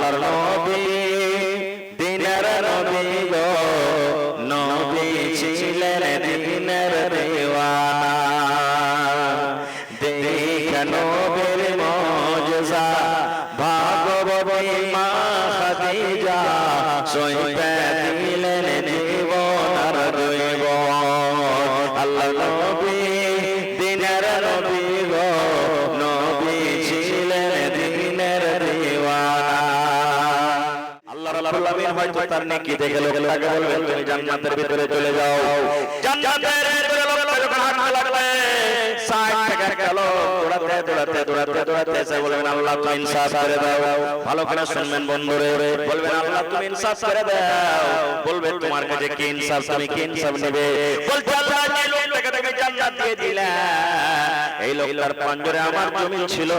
আল্লাহর নবী দিনের নবী গো, নবী ছিলেন দিনের দেওয়ানা। দেখে নবীর মুজিজা ভাগবতী মা খাদিজা, সইতে দিলেন জীবন আর জৈবন। আল্লাহর নবী দিনের নবী গো, নবী ছিলেন দিনের দেওয়ানা। আল্লাহর রাব্বুল আলামিন হয়তো তার নেকি দেখে লোকটাকে বলবেন তুমি জান্নাতের ভিতরে চলে যাও। জান্নাতের ভিতরে লোকটা যখন হাঁটতে লাগবে, সাইড থেকে গেল দৌড়াতে দৌড়াতে দৌড়াতে দৌড়াতে এসে বলবেন আল্লাহ তুমি ইনসাফ করে দাও। ভালো করে শুনবেন বন্ধুরে, বলবেন আল্লাহ তুমি ইনসাফ করে দাও। বলবে তোমার কাছে কি ইনসাফ, তুমি কি ইনসাফ নেবে? বলতে আল্লাহ যে লোকটাকে তুমি জান্নাত দিয়ে দিলে, এই লোকটার পাঞ্জরে আমার জমি ছিল,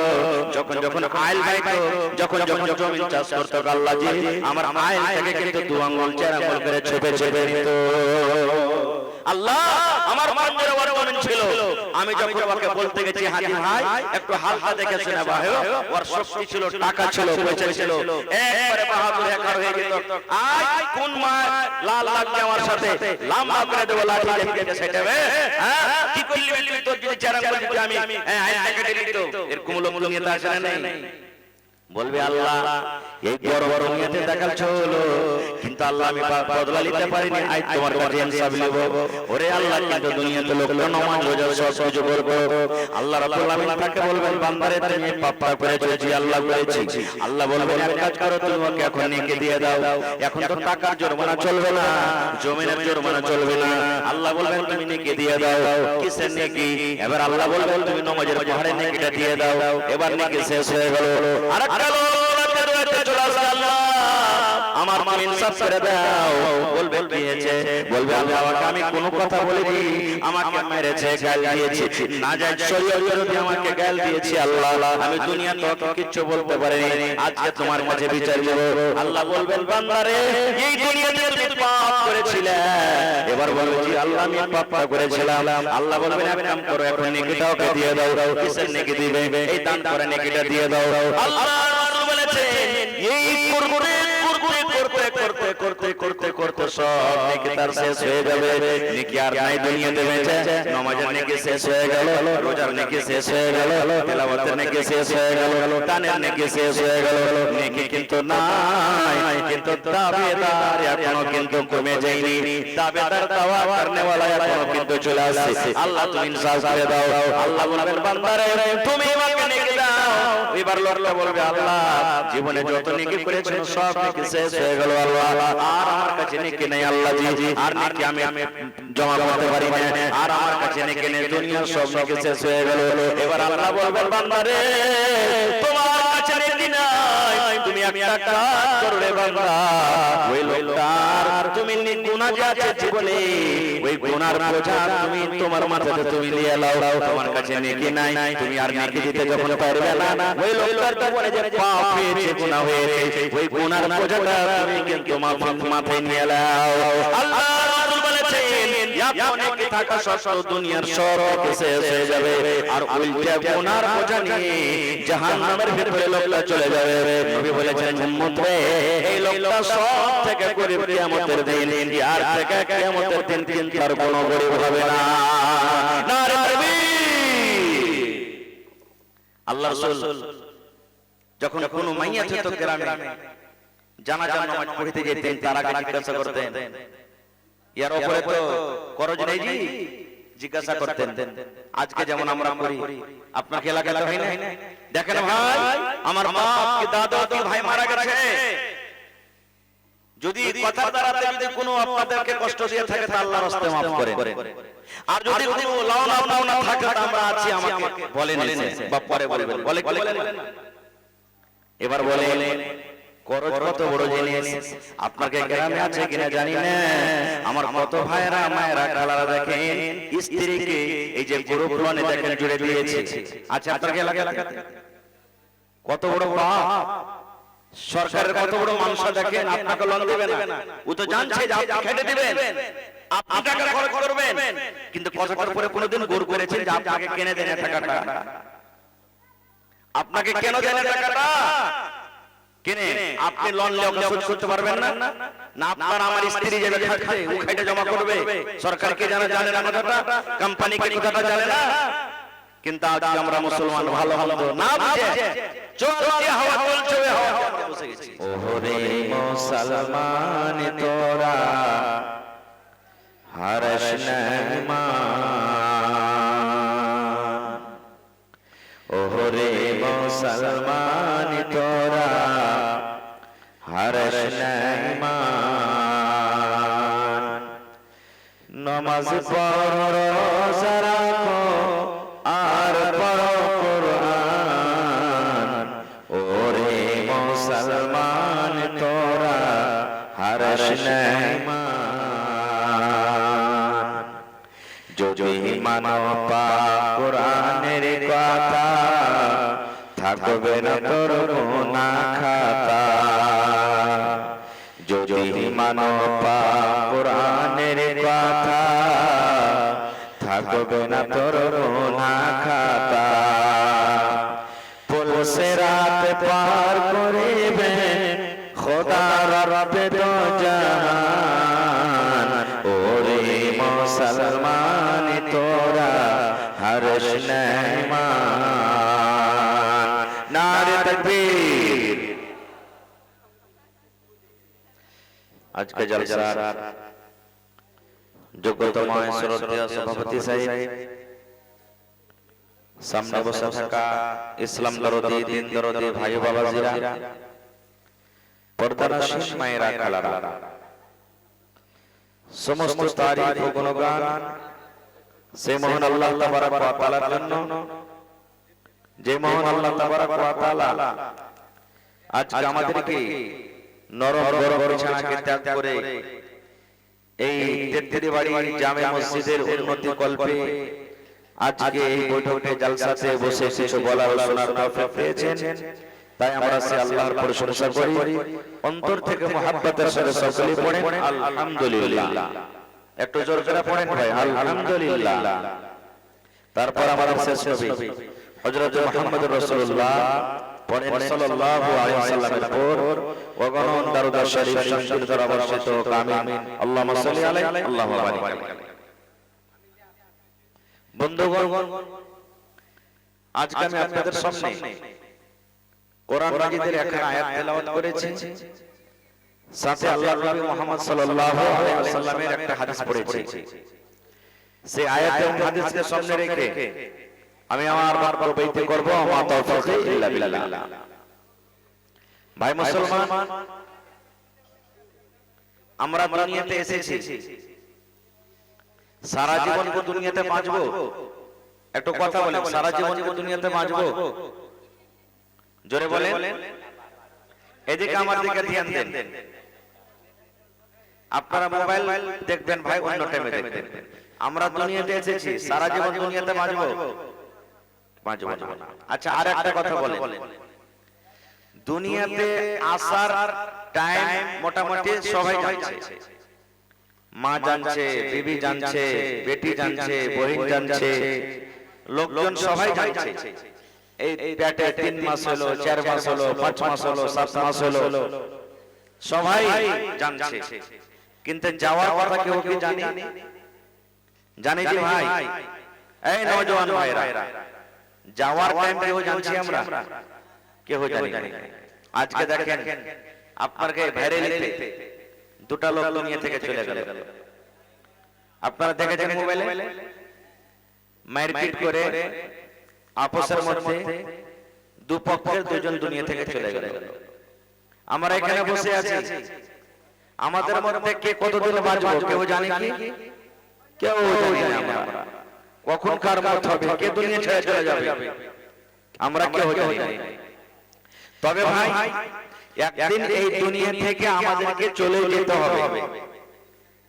যখন যখন আইল বাইতো, যখন যখন জমি চাষ করতো আল্লাহ জি আমার আইল থেকে কিন্তু 2 আঙ্গুল 4 আঙ্গুল করে ছেপে ছেপে নিত। আল্লাহ আমার পাঞ্জরে ওর জমি ছিল, আমি যখন ওকে বলতে গেছি হাজি ভাই একটু হালকা দেখে শোনা ভাই, ওর শক্তি ছিল, টাকা ছিল, পয়সা ছিল, একবারে বাহাদুর একার হয়ে যেত। আজ কোন মা লাল লাগবে আমার সাথে লাম্বা করে দেব লাঠি দেখতে সেটাবে, হ্যাঁ কি করলি বলি তোর যদি 4 আঙ্গুল দিতে আমি আইল থেকে দিত। এরকম লোক নিয়ে তা আসে না নাই? বলবে আল্লাহ এই বড় বড় নিয়তে দেখাচ্ছ হলো, কিন্তু আল্লাহ আমি বদলা নিতে পারিনি, আজ তোমার কাছে ইনসাফ নেব। ওরে আল্লাহ কিন্তু দুনিয়াতে লোকটা নামাজ রোজা সব কিছু করবে, আল্লাহ রাব্বুল আলামিন তাকে বলবেন বান্দারে তুমি পাপ করেছো, জি আল্লাহ করেছি। আল্লাহ বলবেন এক কাজ করো, তুমি ওকে এখন নেকি দিয়ে দাও। এখন তো টাকার জরিমানা চলবে না, জমিনের জরিমানা চলবে না। আল্লাহ বলবেন তুমি নেকি দিয়ে দাও। কিসের নেকি? এবার আল্লাহ বলবেন তুমি নামাজের পাহাড়ে নেকিটা দিয়ে দাও। এবার নেকি শেষ হয়ে গেল। আমার মা ইনসাফ করে দাও। বলবে কি হয়েছে? বলবে আল্লাহ আমি কোনো কথা বলিনি, আমাকে মেরেছে, গাল দিয়েছে, না যায় শরীয়ত বিরোধী আমাকে গাল দিয়েছে। আল্লাহ আমি দুনিয়া তো কিছু বলতে পারিনি, আজকে তোমার কাছে বিচার দেব। আল্লাহ বলবেন বান্দারে এই দুনিয়াতে তুমি পাপ করেছিলে, এবার বলো জি আল্লাহ আমি পাপটা করেছিলাম। আল্লাহ বলবেন এক কাম করো, এখন নেকিটা ওকে দিয়ে দাও। কিসের নেকি দিবে? এই দান করে নেকিটা দিয়ে দাও। আল্লাহ রাসূল বলেছেন এই করতে করতে করতে করতে করতে সব নেকি তার শেষ হয়ে যাবে। নেকি আর নাই দুনিয়াতে বেঁচে। নামাজের নেকি শেষ হয়ে গেল, রোজার নেকি শেষ হয়ে গেল, তেলাওয়াতের নেকি শেষ হয়ে গেল, দানের নেকি শেষ হয়ে গেল। নেকি কিন্তু নাই, কিন্তু দাবিদার এখনো কিন্তু কমে যায়নি। দাবিদার দাওয়া করনে ওয়ালা এখনো কিন্তু চলে আসছে। আল্লাহ তুমি ইনসাফ করে দাও। আল্লাহ বলবেন বান্দারে তুমি আমাকে নেকি দাও। এবার লোকটা বলবে আল্লাহ জীবনে যত নেকি করেছেন সব নেকি শেষ হয়ে গেল আল্লাহ, আর আমার কাছে নেকি নেই আল্লাহ জি, আর নেকি আমি জমা করতে পারি না, আর আমার কাছে নেকি নেই, দুনিয়ার সব নেকি শেষ হয়ে গেল। এবার আল্লাহ বলবেন বান্দারে তোমার কাছে নেকি নাই, তুমি একটা কাজ করো রে বান্দা, ওই লোকটার তুমি গুনাহ যে আছে জীবনে ওই গুনার বোঝা তুমি তোমার মাথাতে তুমি নিয়ে লাও। তোমার কাছে নেকি নাই, তুমি আর নেকি দিতে যখন পারবে না, ওই লোকটার জীবনে যে পাপ হয়েছে, গুনাহ হয়েছে, ওই গুনার বোঝাটা তুমি কিন্তু মাথায় নিয়ে লাও। আল্লাহ রাসূল বলেছেন নেকি থাকা সত্ত্বেও দুনিয়ার সব শেষ হয়ে যাবে, আর উল্টা গুনার বোঝা নিয়ে জাহান্নামের ভিতরে লোকটা চলে যাবে। নবী বলেছেন উম্মত রে এই লোকটা সব থেকে গরীব কিয়ামতের দিন, আর থেকে কিয়ামতের দিন কিন্তু আর কোনো গরীব হবে না। নারে তাকবীর। আল্লাহ রাসূল যখন কোনো মাইয়া যেত গ্রামে জানাজা নামাজ পড়তে যেতেন, তার আগে জিজ্ঞাসা করতেন ইয়ার উপরে তো খরচ নেই জি, জিজ্ঞাসা করতেন। আজকে যেমন আমরা করি, আপনার এলাকাতে হয় না? দেখেন ভাই আমার বাপ কি দাদা কি ভাই মারা গেছে, যদি কথার দ্বারাতে যদি কোনো আপনাদেরকে কষ্ট দিয়ে থাকে তা আল্লাহর রাস্তায় maaf করে, আর যদি কোনো লাও নাও না থাকে তা আমরা আছি আমাকে বলেন বা পরে বলবেন, বলে কি বলেন? এবার বলেন খরচ কত বড় জিনিস, আপনাকে গ্রামে আছে কিনা জানি না, আমার কত ভাইরা মায়েরা কালারা দেখেন স্ত্রীকে এই যে গরু কোরবানি দেখেন জুড়ে দিয়েছে। আচ্ছা আপনার এলাকাতে কত বড় পাপ, সরকারের কত বড় মানুষ দেখেন আপনাকে লোন দেবে না, ও তো জানছে যে আপনি খেটে দিবেন, আপনি টাকা খরচ করবেন, কিন্তু কতটার পরে কোনোদিন গরু করেছেন যে আপনাকে কিনে দেন টাকাটা, আপনাকে কেন দেন টাকাটা? কেনে আপনি লোন লেওকে শোধ করতে পারবেন না? না আপনার আমার স্ত্রী যাবে খাটতে ও খাইটা জমা করবে, সরকারকে জানে না কথাটা, কোম্পানিকে কথাটা জানে না। কিন্তু আজ আমরা মুসলমান ভালো মন্দ না বুঝে চল যে হাওয়া চলছে ওই হাওয়া আমরা বসে গেছি। ওরে মুসলমান তোরা হরশ নমান, ওরে মুসলমান তোরা হরশ নমান, নমাজ পড়ো রোজা রাখো আর পড়ো কুরআন, ওরে মুসলমান তোরা হরশ নমান। যদি মানো পাক কুরআনের কথা থাকবে না তোর গুনাহ খাতা, যদি মানো পাক কুরআনের কথা থাকবে না তোর গুনাহ খাতা। পুলসে রাত পার করিবে খোদার রবে দো জাহান, ওরে মুসলমান তোরা হরশ নমান। নারে তাকবীর। আজকে জলসার যোগ্যতম শ্রদ্ধেয় সভাপতি সাহেব, সামনে বসে থাকা ইসলাম দরদি দিন দরদি ভাই বাবাজিরা, পর্দানশীন মায়েরা খালারা, সমস্ত তারিফ ও গুণগান সে মহান আল্লাহ তাবারক ওয়া তাআলার জন্য, যে মহান আল্লাহ তাবারক ওয়া তাআলা আজকে আমাদেরকে নরম গরম বিছানাকে ত্যাগ করে এই তেত্রিশ বাড়ি জামে মসজিদের উন্নতি কল্পে আজকে এই বৈঠকে জালসাতে বসে কিছু বলার ও শোনার তৌফিক পেয়েছেন। তাই আমরা সে আল্লাহর প্রশংসা করি, অন্তর থেকে মুহাব্বতের সাথে সকলে পড়েন আলহামদুলিল্লাহ। একটু জোর করে পড়েন ভাই, আলহামদুলিল্লাহ। তারপর আমাদের শেষ নবী হযরত মুহাম্মদুর রাসূলুল্লাহ পড়েন সাল্লাল্লাহু আলাইহি ওয়াসাল্লামের উপর ওয়াগণ দারুদ শরীফ শান্তির দ্বারা বর্ষিত আমিন। আল্লাহুম্মা সাল্লি আলাইহি আল্লাহুম্মা বারিক আলাইহি। বন্ধুগণ, আজকে আমি আপনাদের সামনে কোরআন মাজিদের একটা আয়াত তেলাওয়াত করেছি, সাথে আল্লাহর নবী মুহাম্মদ সাল্লাল্লাহু আলাইহি ওয়াসাল্লামের একটা হাদিস পড়েছি। সেই আয়াত এবং হাদিসকে সামনে রেখে আমি আমার বারবার বইতে করব, মা তাওফীক ইল্লা বিল্লাহ। ভাই মুসলমান, আমরা দুনিয়াতে এসেছি, সারা জীবন কি দুনিয়াতে বাঁচবো? একটু কথা বলেন, সারা জীবন কি দুনিয়াতে বাঁচবো? জোরে বলেন। এদিকে আমার দিকে ধ্যান দেন। আপনারা মোবাইল দেখবেন ভাই, অন্য টাইমে দেখবেন। আমরা দুনিয়াতে এসেছি, সারা জীবন দুনিয়াতে বাঁচবো? বাঁচবো না। আচ্ছা, আর একটা কথা বলেন, দুনিয়াতে আসার টাইম মোটামুটি সবাই জানছে, মা জানছে, বিবি জানছে, বেটি জানছে, বহিন জানছে, লোকজন সবাই জানছে। এই পেটে 3 মাস হলো, 4 মাস হলো, 5 মাস হলো, 7 মাস হলো, সবাই জানছে। কিন্তু যাওয়ার কথা কেউ কি জানে? জানে কি ভাই? এই নওজোয়ান ভাইরা, যাওয়ার টাইম কেউ জানছি আমরা? কেউ জানি না। আজকে দেখেন আপনার কে ভাইরালিতে দুটা লোক দুনিয়া থেকে চলে গেল। আপনারা দেখেছেন মোবাইলে, মারপিট করে আপসের মধ্যে দুপক্ষের দুজন দুনিয়া থেকে চলে গেল। আমরা এখানে বসে আছি, আমাদের মধ্যে কে কতদিন বাঁচবো কেউ জানে কি? কেউ জানি না। আমরা কখন কার মত হবে, কে দুনিয়া ছেড়ে চলে যাবে, আমরা কেউ জানি না। তবে ভাই, একদিন এই দুনিয়া থেকে আমাদেরকে চলে যেতে হবে।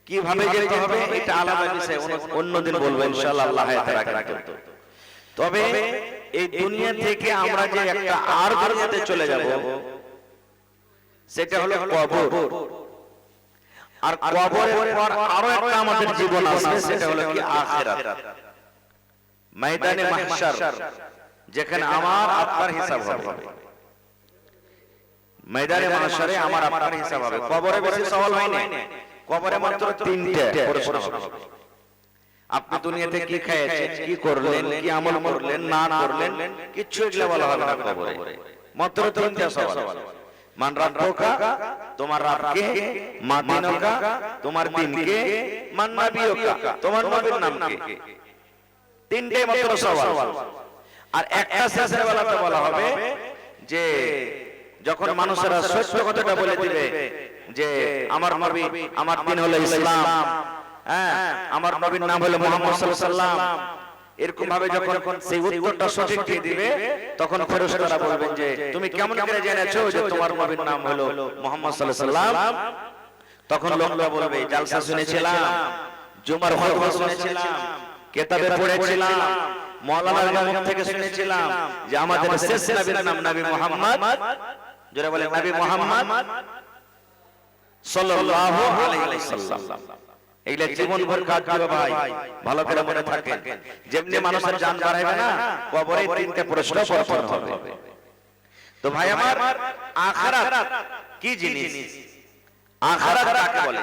কিভাবে যেতে হবে এটা আলাদা বিষয়, অন্যদিন বলবো ইনশাআল্লাহ, আল্লাহ হায়াতে রাখেন। তবে এই দুনিয়া থেকে আমরা যে একটা আর দুনিয়াতে চলে যাব, সেটা হলো কবর। আর কবরের পর আরো একটা আমাদের জীবন আসবে, সেটা হলো কি আখিরাত, ময়দানে মাহশার, যেখানে আমার আপনার হিসাব হবে। ময়দানে মাশারে আমার আপনার হিসাব হবে। কবরে বেশি সওয়াল হয় না, কবরে মাত্র তিনটে প্রশ্ন হবে। আপনি দুনিয়াতে কি খেয়েছেন, কি করলেন, কি আমল করলেন, না করলেন, কিচ্ছু এগুলা বলা হবে না কবরে। মাত্র তিনটা সওয়াল। মান রাব্বুকা, তোমার রব কে, মা দিনুকা, তোমার দিন কে, মান নাবিয়ুকা, তোমার নবীর নাম কে। তিনটে মাত্র সওয়াল। আর একটা শেষের বেলাতে বলা হবে যে যখন মানুষেরা সত্য কথাটা বলে দিবে যে আমার নবী, আমার দিন হলো ইসলাম, হ্যাঁ আমার নবীর নাম হলো মুহাম্মদ সাল্লাল্লাহু আলাইহি ওয়াসাল্লাম, এরকম ভাবে যখন সেই উত্তরটা সঠিক দিয়ে দিবে তখন ফেরেশতারা বলবেন যে তুমি কেমন করে জেনেছো যে তোমার নবীর নাম হলো মুহাম্মদ সাল্লাল্লাহু আলাইহি ওয়াসাল্লাম? তখন লোকরা বলবে জালসা শুনেছিলাম, জুমার খুতবা শুনেছিলাম, কিতাবে পড়েছিলাম, মাওলানার মুখ থেকে শুনেছিলাম যে আমাদের শেষ নবীর নাম নবী মুহাম্মদ, যারা বলে নবী মুহাম্মদ সাল্লাল্লাহু আলাইহি ওয়াসাল্লাম। এইগুলা জীবন ভর কাজ দিবে ভাই, ভালো করে মনে থাকেন। যেমনি মানুষের জান বাড়াইবে না, কবরে তিনটে প্রশ্ন করতে হবে। তো ভাই আমার, আখিরাত কি জিনিস, আখিরাত কাকে বলে?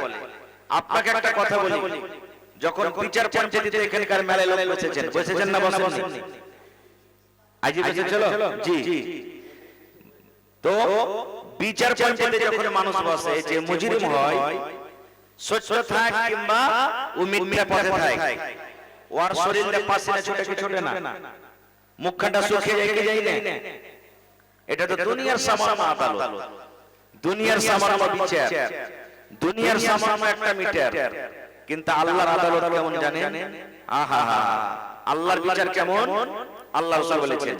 আপনাকে একটা কথা বলি, যখন বিচার পঞ্চায়েতে এখানকার মেলায় লোক বসেছেন না বসেননি? আজ বসেছিল জি। তো বিচার পঞ্চায়েতে যখন মানুষ বসে, যে মুজরিম হয়, সত্য থাক কিংবা ও মিথ্যা পথে থাক, ওর শরীরে পাশে ছোটে কি ছোটে না, মুখখানটা শুকিয়ে রেখে যায় না। এটা তো দুনিয়ার সামান্য আদালত, দুনিয়ার সামান্য বিচার, দুনিয়ার সামান্য একটা মিটার। কিন্তু আল্লাহর আদালত কেমন জানেন? আহা, আল্লাহর বিচার কেমন? আল্লাহ রাসূল বলেছেন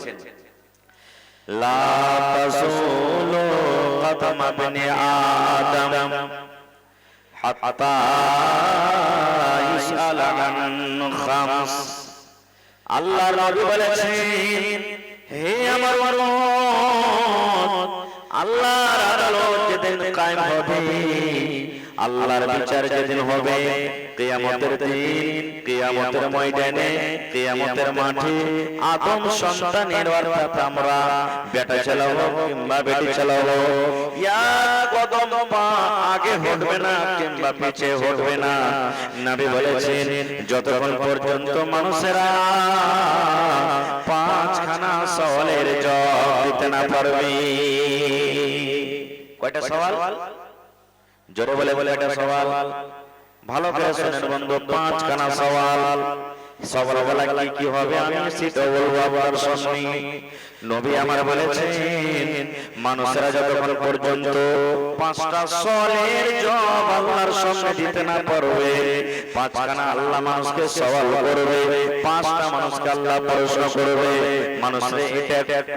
লা তাসুলু কদম ইবনে আদম হাত্তা ইসআল আন খামস। আল্লাহর নবী বলেছেন হে আমার উম্মত, আল্লাহর আদালত যেদিন কায়েম হবে, আল্লাহর বিচার যেদিন হবে, কিয়ামতের দিন, কিয়ামতের ময়দানে, কিয়ামতের মাঠে আদম সন্তানের অর্থাৎ আমরা বেটা চালাবো কিংবা বেটি চালাবো, এক কদম পা আগে হটবে না কিংবা পিছে হটবে না। নবী বলেছেন যতক্ষণ পর্যন্ত মানুষেরা পাঁচখানা সওয়ালের জবাব দিতে না পারবে। কয়টা সওয়াল? জোরে বলে বলে এটা সওয়াল। ভালো করে শুনেন বন্ধু, পাঁচখানা সওয়াল। সওয়ালগুলো কি কি হবে আমি সেটা বলবো আপনার সামনে। নবী আমার বলেছেন মানুষেরা যতক্ষণ পর্যন্ত পাঁচটা সওয়ালের জবাব আল্লাহর সামনে দিতে না পারবে, পাঁচখানা আল্লাহ মানুষকে সওয়াল করবে, পাঁচটা মানুষকে আল্লাহ প্রশ্ন করবে, মানুষ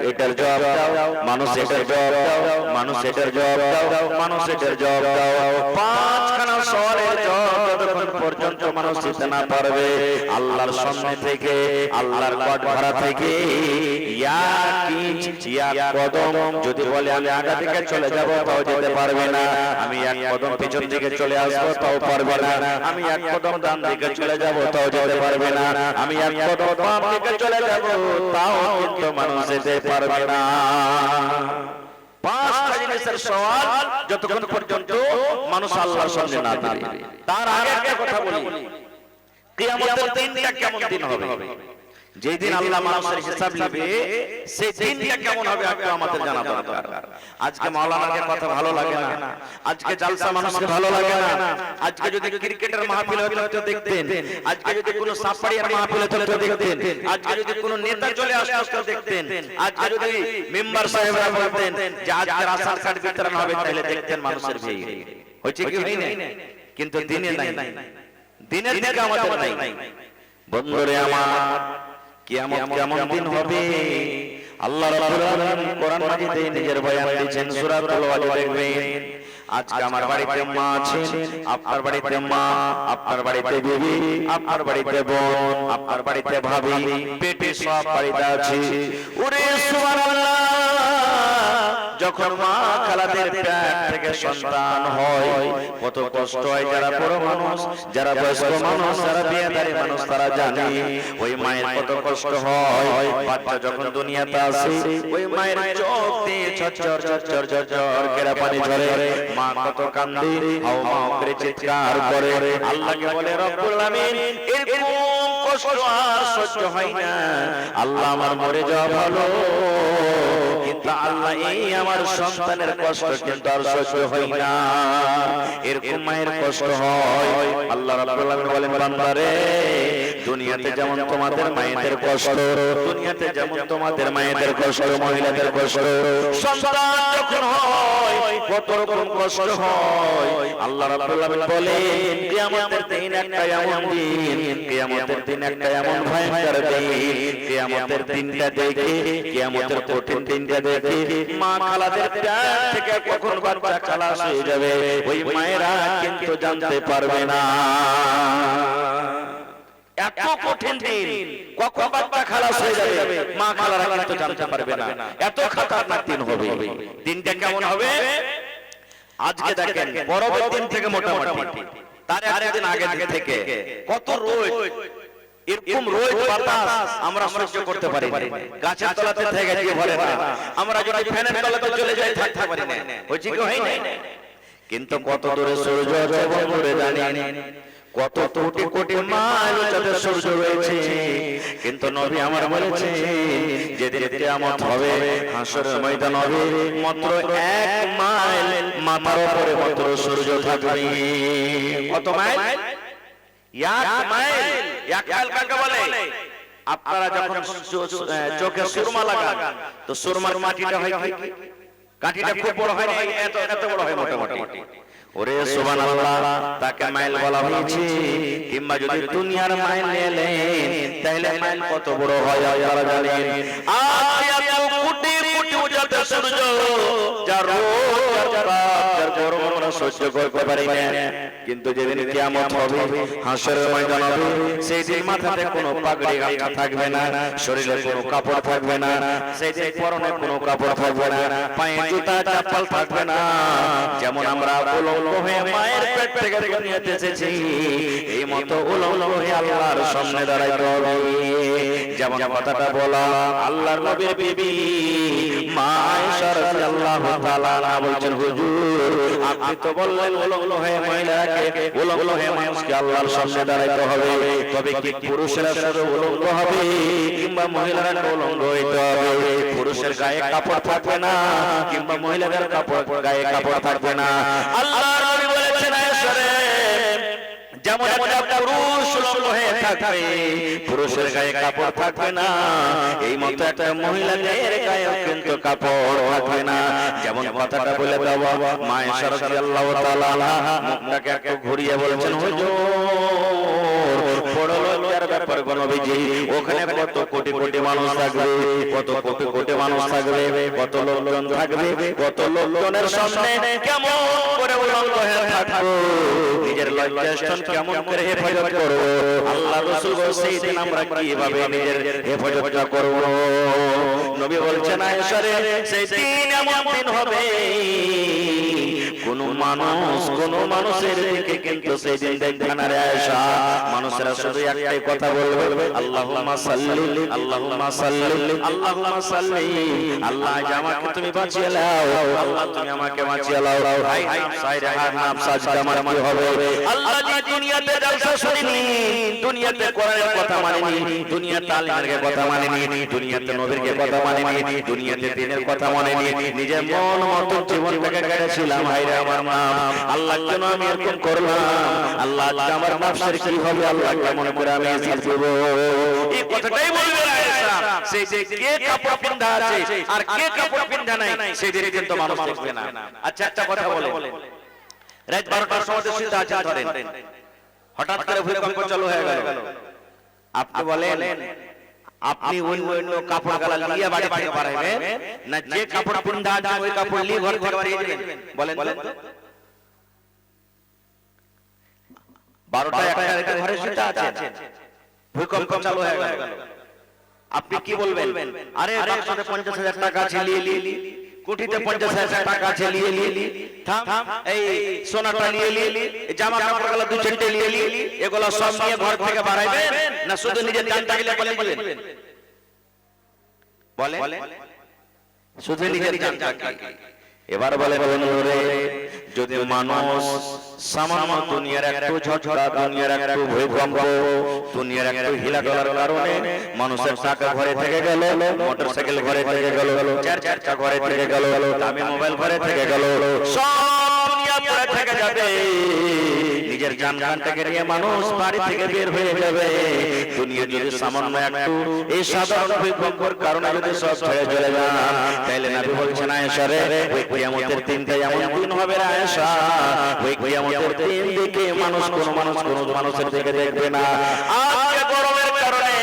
এটার জবাব দাও, মানুষ এটার জবাব দাও, মানুষ এটার জবাব দাও, মানুষ এটার জবাব দাও। পাঁচখানা সওয়ালের জবাব যতক্ষণ পর্যন্ত মানুষ দিতে না পারবে, আল্লাহর সামনে থেকে, আল্লাহর কটঘরা থেকে কদম যদি বলে আমি আগা দিকে চলে যাব তাও যেতে পারবে না, আমি এক কদম পিছন দিকে চলে আসবো তাও পারবে না, আমি এক কদম ডান দিকে চলে যাব তাও যেতে পারবে না, আমি এক কদম বাম দিকে চলে যাব তাও কিন্তু মানুষ যেতে পারবে না। পাঁচটা জিনিসের সওয়াল যতক্ষণ পর্যন্ত মানুষ আল্লাহর সামনে না দাঁড়াবে। তার আগে একটা কথা বলি, কিয়ামতের দিনটা কেমন দিন হবে? যেই দিন আল্লাহ মানুষের হিসাব নেবে সেই দিনটা কেমন হবে একটু আমাদের জানা দরকার। আজকে মাওলানাকে কথা ভালো লাগে না, আজকে জালসা মানুষকে ভালো লাগে না, আজকে যদি ক্রিকেটের মাহফিল হতো তো দেখতেন, আজকে যদি কোনো সাফারিয়ার মাহফিল হতো তো দেখতেন, আজকে যদি কোনো নেতা চলে আসতো তো দেখতেন, আজকে যদি মেম্বার সাহেবরা বলতেন যে আজকে রাশন কার্ড বিতরণ হবে তাহলে দেখতেন মানুষের ভিড়। হচ্ছে কি হয় না? কিন্তু দিনে নাই, দিনের দিকে আমাদের নাই। বন্ধুরে আমার, কিয়ামত কেমন দিন হবে আল্লাহ রাব্বুল আলামিন কোরআন মাজিদে নিজের বয়ান দিয়েছেন সূরাতুল ওয়ালিদ। দেখবেন আজকে আমার বাড়িতে মা আছে, আপনার বাড়িতে মা, আপনার বাড়িতে বিবি, আপনার বাড়িতে বোন, আপনার বাড়িতে ভাবি, বেটি সব বাড়িতে আছে। ওরে সুবহানাল্লাহ, যখন মা খালাদের পেট থেকে সন্তান হয় কত কষ্ট হয়। যারা বড় মানুষ, যারা বয়স্ক মানুষ, যারা বিয়েদারি মানুষ তারা জানে ওই মায়ের কত কষ্ট হয়। বাচ্চা যখন দুনিয়াতে আসে ওই মায়ের চোখ দিয়ে ঝরঝর ঝরঝর ঝরঝর কেরা পানি ঝরে। মা কত কান্দে, হাও মাও করে চিৎকার করে, আল্লাহকে বলে রব্বুল আলামিন এরকম কষ্ট আর সহ্য হয় না, আল্লাহ আমার মরে যাওয়া ভালো, কিন্তু আল্লাহ এই আমার সন্তানের কষ্ট কিন্তু আর সহ্য হয় না। এরকম মায়ের কষ্ট হয়। আল্লাহ রাব্বুল আলামিন বলেন বান্দারে দুনিয়াতে যেমন তোমাদের মায়েদের কষ্ট, দুনিয়াতে যেমন তোমাদের মায়েদের কষ্ট, মহিলাদের কষ্ট, সন্তান যখন হয় কত রকম কষ্ট হয়। আল্লাহ রাব্বুল আলামিন বলেন কিয়ামতের দিন একটা এমন দিন, কিয়ামতের দিন একটা এমন ভয়ঙ্কর দিন, কিয়ামতের দিনটা দেখে, কিয়ামতের কঠিন দিনটা দেখে মা খালাদের পেট থেকে কখন বাচ্চা খালাস হয়ে যাবে ওই মায়েরা কিন্তু জানতে পারবে না। এত কঠিন দিন, কখন বাচ্চা খালাস হয়ে যাবে মা খালারা কিন্তু জানতে পারবে না। এত খতরনাক দিন হবে। দিনটা কেমন হবে আজকে দেখেন, পরবর্তী দিন থেকে মোটামুটি তার একদিন আগে থেকে কত রোদ, এরকম রোদ বাতাস আমরা সহ্য করতে পারি না। গাছের তলাতে থেকে গিয়ে ভরে না, আমরা যদি ফ্যানের তলাতে চলে যাই থাকতে পারি না, হয়েছে কি হয় না? কিন্তু কত দূরে সূর্য যখন দূরে জানি, কত কোটি কোটি মাইল উচ্চতায় সূর্য রয়েছে, কিন্তু নবী আমার বলেছে যেদিন কিয়ামত হবে, হাসরের ময়দান হবে, মাত্র 1 মাইল মাথার উপরে মাত্র সূর্য থাকবে। কত মাইল? 1 মাইল। 1 মাইল কাকে বলে? আপনারা যখন চোখে সুরমা লাগান তো সুরমার মাটিটা হয় কি? কাঠিটা খুব বড় হয় না, এত বড় হয় মোটামুটি। ওরে সুবহানাল্লাহ, তাকে মাইল বলা হয়েছে। কিংবা যদি দুনিয়ার মাইল নেলেন তাহলে মাইল কত বড় হয় আপনারা জানেন? আজ এত কোটি কোটি উজ্জ্বল সূর্য, যার রোদ যার গরম আমরা সহ্য করতে পারি না, কিন্তু যেদিন কিয়ামত হবে, হাসরের ময়দান হবে, সেই দিন মাথাতে কোনো পাগড়ি গামছা থাকবে না, শরীরে কোনো কাপড় থাকবে না, সেই দিন পরনে কোনো কাপড় থাকবে না, পায়ে জুতা চপ্পল থাকবে না। যেমন আমরা উলঙ্গ হয়ে মায়ের পেট থেকে দুনিয়াতে এসেছি, এই মতো উলঙ্গ হয়ে আল্লাহর সামনে দাঁড়াইতে হবে। যেমন কথাটা বলা আল্লাহর নবীর বিবি মা আয়েশা রাদিয়াল্লাহু তাআলা আনহা বলছেন, হুজুর আপনি তো বললেন উলঙ্গ হয়ে মহিলাকে, উলঙ্গ হয়ে মানুষকে আল্লাহর সামনে দাঁড়াইতে হবে, তবে কি পুরুষেরা শুধু উলঙ্গ হবে কিংবা মহিলারা উলঙ্গ হইতে হবে? পুরুষের গায়ে কাপড় থাকবে না কিংবা মহিলাদের গায়ে কাপড় থাকবে না। আল্লাহর নবী বলেছেন আয়েশা রে, যেমন একটা পুরুষ উলঙ্গ হয়ে থাকবে, পুরুষের গায়ে কাপড় থাকবে না, এই মতো একটা মহিলাদের গায়ে কিন্তু কাপড় থাকবে না। যেমন কথাটা বলে দাও মা আয়েশা রাদিয়াল্লাহু তাআলা আনহা মুখটাকে একটু ঘুরিয়ে বলেছেন, হুজুর বড় লজ্জার ব্যাপার গো নবীজি, ওখানে কত কোটি কোটি মানুষ থাকবে, কত কোটি কোটি মানুষ থাকবে, কত লোকজন থাকবে, কত লোকজনের সামনে কেমন করে উলঙ্গ হয়ে থাকবো, নিজের লজ্জাস্থান কেমন করে হেফাজত করব? আল্লাহ রাসূল সেই দিন আমরা কিভাবে নিজের হেফাজতটা করব? নবী বলছেন আয়েশা রে, সেই দিন এমন দিন হবে কোন মানুষের দিকে কিন্তু সেই দিন দেখবে না রে আয়েশা। মানুষেরা শুধু একটাই কথা বলবে, আল্লাহুম্মা সাল্লি আল্লাহুম্মা সাল্লি আল্লাহুম্মা সাল্লি, আল্লাহ আমাকে তুমি বাঁচিয়ে নাও, আল্লাহ তুমি আমাকে বাঁচিয়ে নাও। হাই হাই সাইরে হাত নাফ সাজদা আমার কি হবে? আল্লাহ যে দুনিয়াতে জলসা শুনিনি, দুনিয়াতে কোরআনের কথা মানেনি, দুনিয়াতে আলেমের কথা মানেনি, দুনিয়াতে নবীর কথা মানেনি, দুনিয়াতে দ্বীনের কথা মানেনি, নিজের মন মতো জীবনটাকে কেটেছিলাম। হায়রে আমার নাম, আল্লাহ কেন আমি এরকম করলাম? আল্লাহ আমার নফসের কি হবে? আল্লাহ কেমন করে আমি হিসাব দেব? এই কথাটাই বলবে আয়েশা। সেই যে কে কাপড় পিন্ধা আছে আর কে কাপড় পিন্ধা নাই সেই দিন কিন্তু মানুষ দেখবে না। আচ্ছা একটা কথা বলে, রাত 12টার সময় সিদ্ধা আছেন ধরেন, হঠাৎ করে ভূমিকম্প চালু হয়ে গেল, আপনি বলেন আপনি অন্য কাপড় গালা নিয়ে বাড়ি থেকে পাঠাবেন না যে কাপড় পিন্ধা আছে ওই কাপড় নিয়ে ঘর থেকে বাড়ি যাবেন? বলেন বলেন তো। 12টা 1টা ঘরে শুতে আছেন, ভূমিকম্প চালু হয়ে গেল, আপনি কি বলবেন? আরে বাক্সতে 50,000 টাকা আছে, নিয়ে কোটিতে 50,000 টাকা আছে নিয়ে থাম এই সোনাটা নিয়ে জামা কাপড়গুলো দু চারটে নিয়ে এগুলো সব নিয়ে ঘর থেকে বাড়াইবেন না শুধু নিজের জানটাকে বলে বলেন বলে শুধু নিজের জানটাকে এবার বলে বন্ধুরে যদি মানুষ সামান্য দুনিয়ার একটু ঝড়ঝড়া দুনিয়ার একটু ভূমিকম্প দুনিয়ার একটু হিলাডোলার কারণে মানুষের টাকা ঘরে থেকে গেল মোটরসাইকেল ঘরে থেকে গেল চার চারটা ঘরে থেকে গেল দামি মোবাইল ঘরে থেকে গেল সব দুনিয়া পড়ে থেকে যাবে নিজের জানটাকে নিয়ে মানুষ বাড়ি থেকে বের হয়ে যাবে দুনিয়া যদি সামান্য একটু এই সাধারণ ভূমিকম্পের কারণে যদি সব ছেড়ে চলে যান তাহলে নবী বলছেন আয়েশা রে ওই কিয়ামতের দিনটা এমন দিন হবে না আয়েশা ওই কিয়ামতের দিন দেখে মানুষ কোন মানুষের দিকে দেখবে না আজকে গরমের কারণে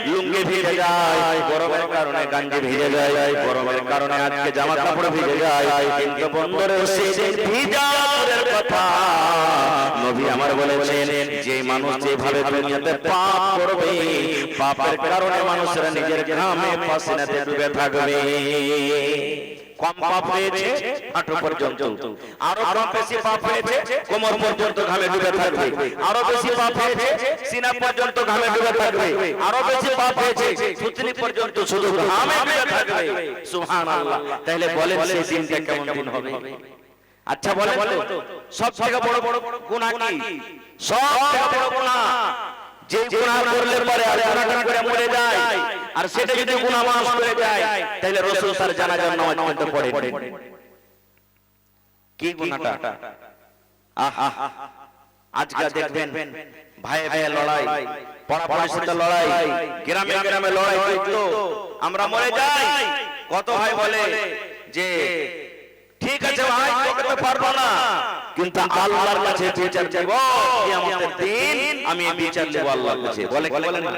লুঙ্গি ভিজে যায় গরমের কারণে গাঞ্জি ভিজে যায় গরমের কারণে আজকে জামা কাপড় ভিজে যায় কিন্তু বন্ধুরে সেদিন ভিজার কথা নবী আমার বলেছেন যে মানুষ যেভাবে দুনিয়াতে পাপ করবে পাপের কারণে মানুষেরা নিজের ঘামে পাসিনাতে ডুবে থাকবে কম পাপ হয়েছে হাঁটু পর্যন্ত আরো কম বেশি পাপ হয়েছে কোমর পর্যন্ত ঘামে ডুবে থাকবে আরো বেশি পাপ হয়েছে সিনা পর্যন্ত ঘামে ডুবে থাকবে আরো বেশি পাপ হয়েছে থুতনি পর্যন্ত শুধু ঘামে ডুবে থাকবে সুবহানাল্লাহ তাহলে বলেন সেই দিনটা কেমন দিন হবে আচ্ছা বলে সব থেকে বড় বড় গুনাহ কি সব থেকে বড় গুনাহ যে গুনাহ করলে পরে আর গুনাহ করে মরে যায় আর সেটা যদি গুনাহ মাফ করে যায় তাহলে রাসূল তার জানাজার নামাজ পড়তে পড়ে কি গুনাহটা আহা আজকে দেখবেন ভাই ভাই লড়াই পড়াশোনার সাথে লড়াই গ্রামে গ্রামে লড়াই করতো আমরা মরে যাই কত ভাই বলে যে ঠিক আছে ভাই তোকে তো পারবো না কিন্তু আল্লাহর কাছে বিচার দেব কিয়ামতের দিন আমি বিচার দেব আল্লাহর কাছে বলে না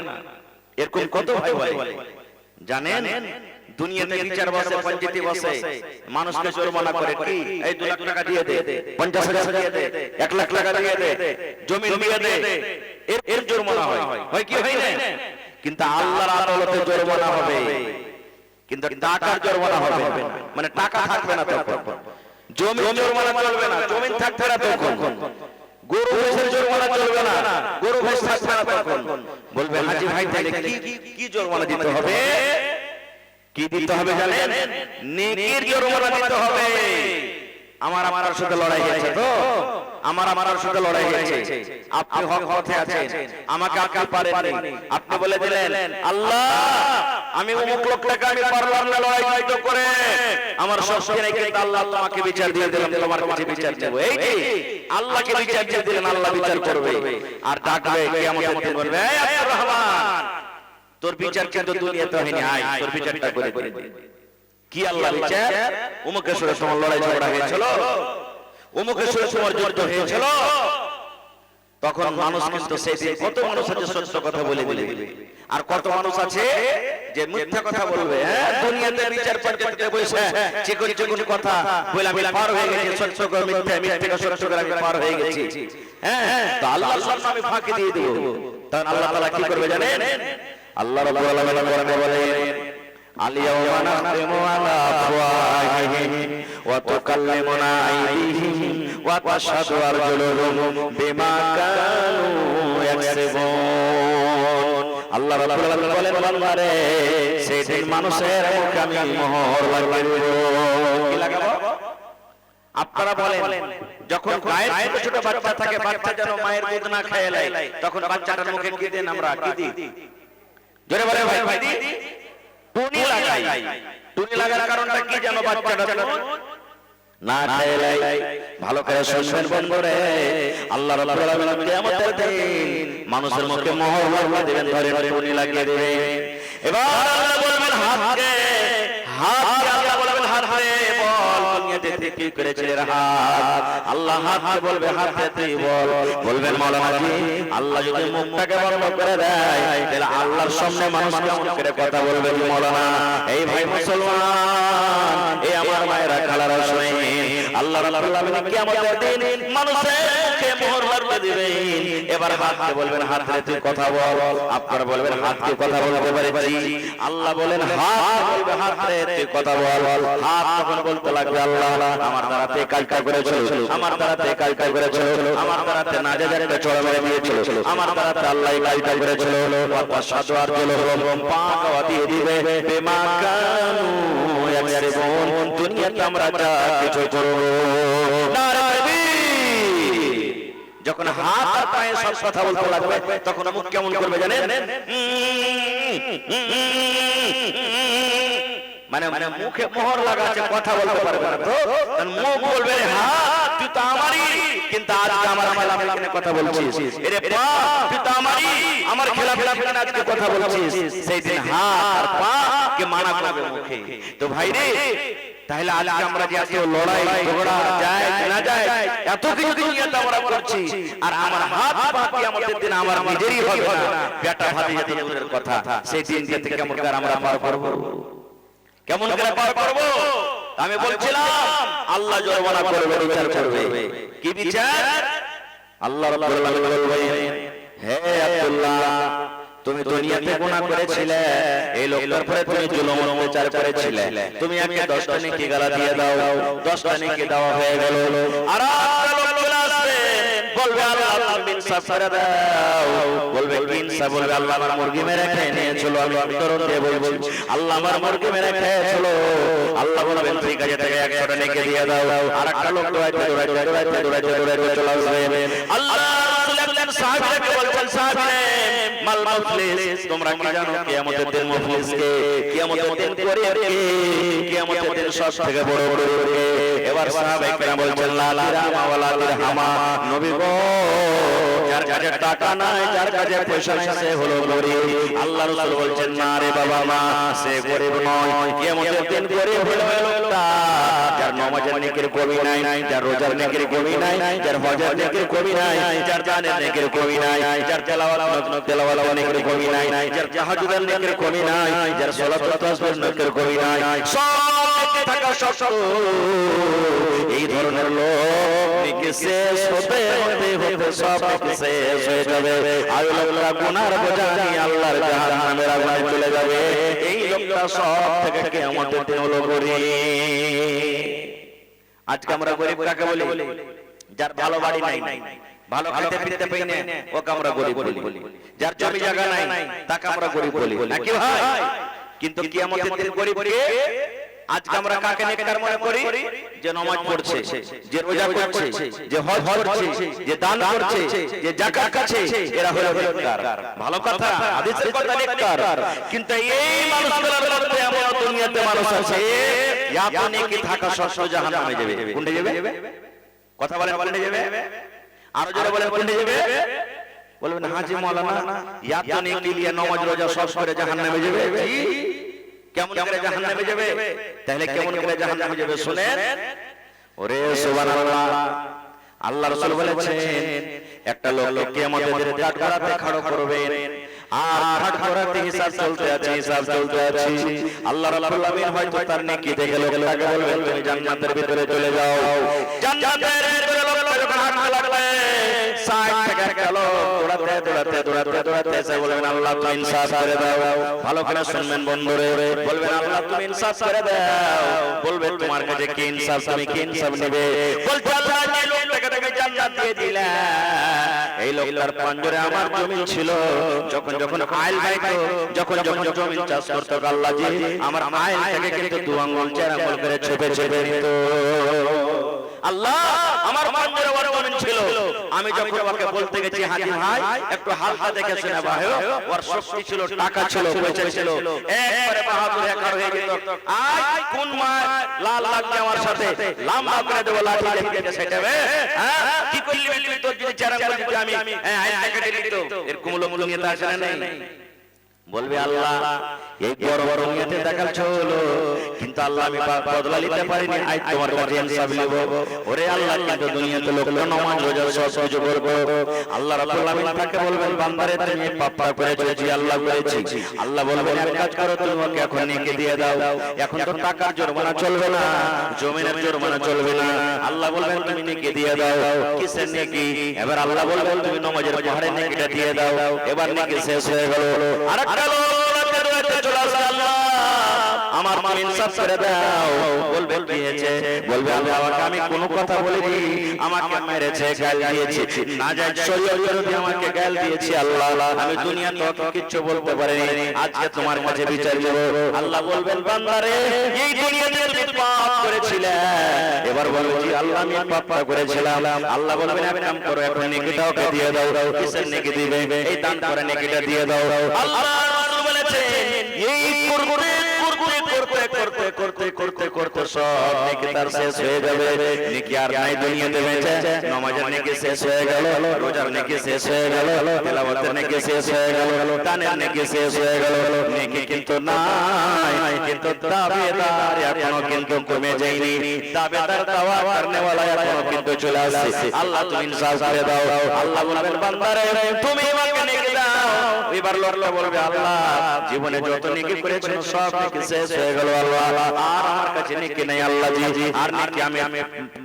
এরকম কত ভাই বলে জানেন দুনিয়াতে বিচার বসে পঞ্চায়েতে বসে মানুষকে জরিমানা করে কি এই 2 লাখ টাকা দিয়ে দে 50,000 দিয়ে দে 1 লাখ টাকা দিয়ে দে জমি দিয়ে দে এর জরিমানা হয় কি হয় না কিন্তু আল্লাহর আদালতে জরিমানা হবে কিন্তু টাকার জরিমানা হবে না মানে টাকা থাকবে না তখন জমি জরিমানা চলবে না জমি থাকবে না তখন গরু ভেড়ের জরিমানা চলবে না গরু ভেড় থাকবে না তখন বলবে হাজী ভাই তাহলে কি জরিমানা দিতে হবে কি দিতে হবে জানেন নেকির জরিমানা দিতে হবে আমার সাথে লড়াই হয়েছে তো আমার সাথে লড়াই হয়েছে আপনি হক পথে আছেন আমাকে আকাল পারেননি আপনি বলে দিলেন আল্লাহ আমি অমুক লোকটাকে আমি পারলাম না লড়াই করে আমার শক্তি নাই কিন্তু আল্লাহ তোমাকে বিচার দিয়ে দিলাম তোমার কাছে বিচার দেব এই কি আল্লাহকে বিচার দিয়ে দিলেন আল্লাহ বিচার করবে আর ডাকবে কিয়ামতের দিন বলবে এই আব্দুর রহমান তোর বিচার কিন্তু দুনিয়াতে হয়নি আয় তোর বিচারটা করে দে কি আল্লাহ বিচার অমুক সুরে তোমার লড়াই ঝগড়া হয়েছিল অমুক সুরে তোমার যুদ্ধ হয়েছিল তখন মানুষ কিন্তু সেই দিন কত মানুষ আছে সত্য কথা বলে দিবে আর কত মানুষ আছে যে মিথ্যা কথা বলবে দুনিয়াতে বিচার পঞ্চায়েতে বসে চিকন চিকন কথা বলে আমি পার হয়ে গেছি সত্য করে মিথ্যা সত্য করে আমি পার হয়ে গেছি তো আল্লাহর সামনে আমি ফাঁকি দিয়ে দেব তখন আল্লাহ তাআলা কি করবে জানেন আল্লাহ রাব্বুল আলামিন কোরআনে বলেন আলিয়াউমা নাখতিমু আলা আফওয়াহিহিম ওয়া তুকাল্লিমুনা আইদিহিম ওয়া তাশহাদু আরজুলুহুম বিমা কানু ইয়াকসিবুন আল্লাহ রাব্বুল আলামিন বলেন বান্দারে সেদিন মানুষের মুখে আমি মোহর লাগাবো কি লাগাবো আপনারা বলেন যখন গায়ের ছোট ছোট বাচ্চা থাকে বাচ্চা যেন মায়ের দুধ না খেয়ে নেয় তখন বাচ্চাটার মুখে কি দেন আমরা কি দিই জোরে বলে ভাই দিই টুনি লাগাই টুনি লাগার কারণটা কি জানো বাচ্চাটা না খেয়ে নেয় ভালো করে শুনবেন বন্ধুরে আল্লাহ রাব্বুল আলামিন কিয়ামতের দিন মানুষের মুখে মোহর লাগিয়ে দিবেন ধরে টুনি লাগিয়ে দিবেন এবার আল্লাহ বলবেন হাতকে আল্লাহ বলবেন হাতে বল দুনিয়াতে কি করেছিলেন হাত আল্লাহ হাতকে বলবে হাতে তুই বলবেন মাওলানা জি আল্লাহ যদি মুখটাকে বন্ধ করে দেয় তাহলে আল্লাহর সামনে মানুষ কেমন করে কথা বলবে কি মাওলানা এই ভাই মুসলমান এই আমার মায়েরা খালারা শুনেন আল্লাহ রাব্বুল আলামিন কিয়ামতের দিন মানুষের মুখে মোহর লাগিয়ে দিবেন। এবার হাতকে বলবেন, হাত রে তুই কথা বল। আপনারা বলবেন, হাতকে কথা বলতে পারেছি। আল্লাহ বলেন, হাত বলবে, হাত রে তুই কথা বল। হাত তখন বলতে লাগবে, আল্লাহ আমার দ্বারাতে কাজটা করেছিল, আমার দ্বারাতে কাজটা করেছিল, আমার দ্বারাতে নাজাজারকে চড়া মেরে দিয়েছিল, আমার দ্বারাতে আল্লাহ কাজটা করেছিল। সাধু আর পাকা দিয়ে দিবে বেমা কানু ইয়াকসিবুন। দুনিয়াতে আমরা যা কিছু করব, যখন হাত আর পায়ে সব কথা বলতে লাগবে তখন মুখ কেমন করবে জানেন? মানে মুখে মোহর লাগা আছে, কথা বলতে পারবে না। তো মুখ বলবে, হাত তুই তো আমারই, কিন্তু আজকে আমার খেলাফ কেন কথা বলছিস? এরে পা তুই তো আমারই, আমার খেলাফ কেন আজকে কথা বলছিস? সেই দিন হাত আর পা কে মানা করবে মুখে। তো ভাই রে, তাহলে আজকে আমরা যে এত লড়াই ঝগড়া যায় না যায়, এত কিছু দুনিয়াতে আমরা করছি, আর আমার হাত পা কিয়ামতের দিন আমার নিজেরই হবে না, বেটা ভাতিজা তো দূরের কথা, সেই দিনকে থেকে কেমন করে আমরা পার করব? কেমন করে পার করব? আমি বলছিলাম আল্লাহ জরিমানা করবে, বিচার করবে। কি বিচার? আল্লাহ রাব্বুল আলামিন বলবেন, হে আব্দুল্লাহ, তুমি দুনিয়াতে গুনাহ করেছিলে, এই লোকটার পরে তুমি জুলুম অত্যাচার করেছিলে, তুমি আমাকে 10টা নেকি গালা দিয়ে দাও, 10টা নেকি দেওয়া হয়ে গেল। আর একটা লোক চলে আসবে, বলবে আল্লাহ তুমি ইনসাফ করে দাও। বলবে কি ইনসাফ? বলবে আল্লাহ আমার মুরগি মেরে খেয়ে নিয়েছিল, আমি উত্তর দিয়ে বলবো আল্লাহ আমার মুরগি মেরে খেয়েছিল। আল্লাহ বলবেন ঠিক আছে, থেকে 100টা নেকি দিয়ে দাও। আর একটা লোক দৌড়াইতে চলে আসবে। আল্লাহ রাসূল বলেন, সাহাবীকে বলছেন, সাহাবীরে মাল মুফলিস, তোমরা কি জানো কিয়ামতের দিন মুফলিস কে? কিয়ামতের দিন গরীব কে? কিয়ামতের দিন সব থেকে বড় গরীব কে? এবার সাহাবায়ে কেরাম বলছেন, লা দিরহাম ওয়ালা দিরহামা, নবী গো, যার কাছে টাকা নাই, যার কাছে পয়সা নাই, সে হলো গরীব। আল্লাহ রাসূল বলছেন, না রে বাবা, না, সে গরীব নয়। কিয়ামতের দিন গরীব হলো লোকটা যার নামাজের নেকির কমি নাই, যার রোজার নেকির কমি নাই, যার হজের নেকির কমি নাই, যার দানের নেকির কমি নাই, যার তেলাওয়াত নেকির কমি নাই, যার তাহাজ্জুদের নেকির কমি নাই, যার সালাত ও তাসবিহের নেকির কমি নাই, সব থাকা সত্ত্বেও এই ধরনের লোক নেকি শেষ হতে হতে সব নেকি শেষ হয়ে যাবে। আর লোকটা গুনার বোঝা নিয়ে আল্লাহর জাহান্নামের আগুনে চলে যাবে। এই লোকটা সব থেকে কিয়ামতের দিন হলো গরীব। আজকে আমরা গরীব কাকে বলি? যার ভালো বাড়ি নাই, ভালো খেতে পিতে পাই না, ওকে আমরা গরীব বলি। যার জমি জায়গা নাই, তাকে আমরা গরীব বলি, নাকি ভাই? কিন্তু কিয়ামতের দিন গরীব কে? আজকে আমরা কাকে নেককার মনে করি? যে নামাজ পড়ছে, যে রোজা করছে, যে হজ করছে, যে দান করছে, যে যাকাত খাচ্ছে, এরা হলো নেককার। ভালো কথা, হাদিসের কথা নেককার। কিন্তু এই মানুষগুলোর মধ্যে এমন দুনিয়াতে মানুষ আছে, এত নেকি থাকা সত্ত্বেও জাহান্নামে যাবে। কোনটা যাবে? কথা বলেন, কোনটা যাবে? আরো জোরে বলেন, কোনটা যাবে? বলবেন, হাজি মাওলানা, এত নেকি নিয়ে নামাজ রোজা সব করে জাহান্নামে যাবে? জি। কেমন করে জাহান্নামে যাবে? তাহলে কেমন করে জাহান্নামে যাবে শুনেন। ওরে সুবহানাল্লাহ, আল্লাহ রাসূল বলেছেন, একটা লোক কিয়ামতের দিন কাঠগড়াতে খাড়া করবেন, আর কাঠগড়াতে হিসাব চলতে আছে, হিসাব চলতে আছে। আল্লাহ রাব্বুল আলামিন হয়তো তার নেকি দেখে লোকটাকে বলবেন, তুমি জান্নাতের ভিতরে চলে যাও। জান্নাতের ভিতরে লোকটা যখন হাঁটতে লাগবে, সাইড থেকে একটা লোক দৌড়াতে এসে বলবেন, আল্লাহ তুমি ইনসাফ করে দাও। ভালো করে শুনবেন বন্ধুরে, বলবেন আল্লাহ তুমি ইনসাফ করে দাও। বলবে তোমার কাছে কি ইনসাফ, তুমি কি ইনসাফ নেবে? বলতে আল্লাহ যে লোকটাকে তুমি জান্নাত দিয়ে দিলা, এই লোকটার পাঞ্জরে আমার জমি ছিল, যখন আইল বাইতো, যখন জমি চাষ করতো, আল্লাহ জি আমার আইল থেকে কিন্তু 2 আঙ্গুল 4 আঙ্গুল করে ছেপে নিত। আল্লাহ আমার পাঞ্জরে ওর জমি ছিল, আমি যখন ওকে বলতে গেছি, হাজি ভাই একটু হালকা দেখে শুনে ভাই, ওর শক্তি ছিল, টাকা ছিল, পয়সা ছিল, একবারে বাহাদুর একার হয়ে গেল। আজ কোন মা লাল লাগবে আমার সাথে, লম্বা করে দেব লাঠি দিয়ে সেটাবে, হ্যাঁ কি করলি তোর যদি 4 আঙ্গুল দিতে আমি আইল কেটে দিত। এরকম লোক দুনিয়াতে আসে না? নেই। বলবে আল্লাহ এই বড় বড় দুনিয়াতে দেখাচ্ছ হলো, কিন্তু আল্লাহ আমি বদলা নিতে পারিনি, আজ তোমার কাছে ইনসাফ নেব। ওরে আল্লাহ, কিন্তু দুনিয়াতে লোকটা নামাজ রোজা সব কিছু করবে। আল্লাহ রাব্বুল আলামিন তাকে বলবেন বান্দারে তুমি পাপ করেছো, জি আল্লাহ করেছি। আল্লাহ বলবেন এক কাজ করো, তুমি ওকে এখন নেকি দিয়ে দাও। এখন তো টাকার জরিমানা চলবে না, জমিনের জরিমানা চলবে না। আল্লাহ বলবেন তুমি নেকি দিয়ে দাও। কিসের নেকি? এবার আল্লাহ বলবেন তুমি নামাজের পাহাড়ে নেকিটা দিয়ে দাও। এবার নেকি শেষ হয়ে গেল। আরেকটা লোক চলে আসে, আল্লাহ আমার মা ইনসাফ করে দাও। বলবে কি হয়েছে? বলবে আল্লাহ আমি কোনো কথা বলিনি, আমাকে মেরেছে, গাল দিয়েছে, না যায় শরীয়ত বিরোধী আমাকে গাল দিয়েছে। আল্লাহ আমি দুনিয়া তো কিছু বলতে পারিনি, আজকে তোমার কাছে বিচার দেব। আল্লাহ বলবেন বান্দারে এই দুনিয়াতে তুমি পাপ করেছিলে। এবার বলবে জি আল্লাহ আমি পাপ করেছিলাম। আল্লাহ বলবেন এক কাম করো, এখন নেকিটা ওকে দিয়ে দাও। কিসের নেকি দিবে? এই দান করে নেকিটা দিয়ে দাও। আল্লাহ রাসূল বলেছেন এই কুরকুরে করতে করতে করতে করতে সব নেকি তার শেষ হয়ে যাবে। নেকি আর নাই দুনিয়াতে বেঁচে। নামাজের নেকি শেষ হয়ে গেল, রোজার নেকি শেষ হয়ে গেল, তেলাওয়াতের নেকি শেষ হয়ে গেল, দানের নেকি শেষ হয়ে গেল। নেকি কিন্তু নাই, কিন্তু দাবিদার এখনো কিন্তু কমে যায়নি। দাবিদার দাওয়া করনে ওয়ালা এখনো কিন্তু চলে আসছে। আল্লাহ তুমি ইনসাফ করে দাও। আল্লাহ বলবেন বান্দারে তুমি আমাকে নেকি দাও। এবার লোকটা বলবে আল্লাহ জীবনে যত নেকি করেছেন সব নেকি শেষ হয়ে গেল। আল্লাহ আর আমার কাছে নেকি নেই। আল্লাহ জি আর নেকি আমি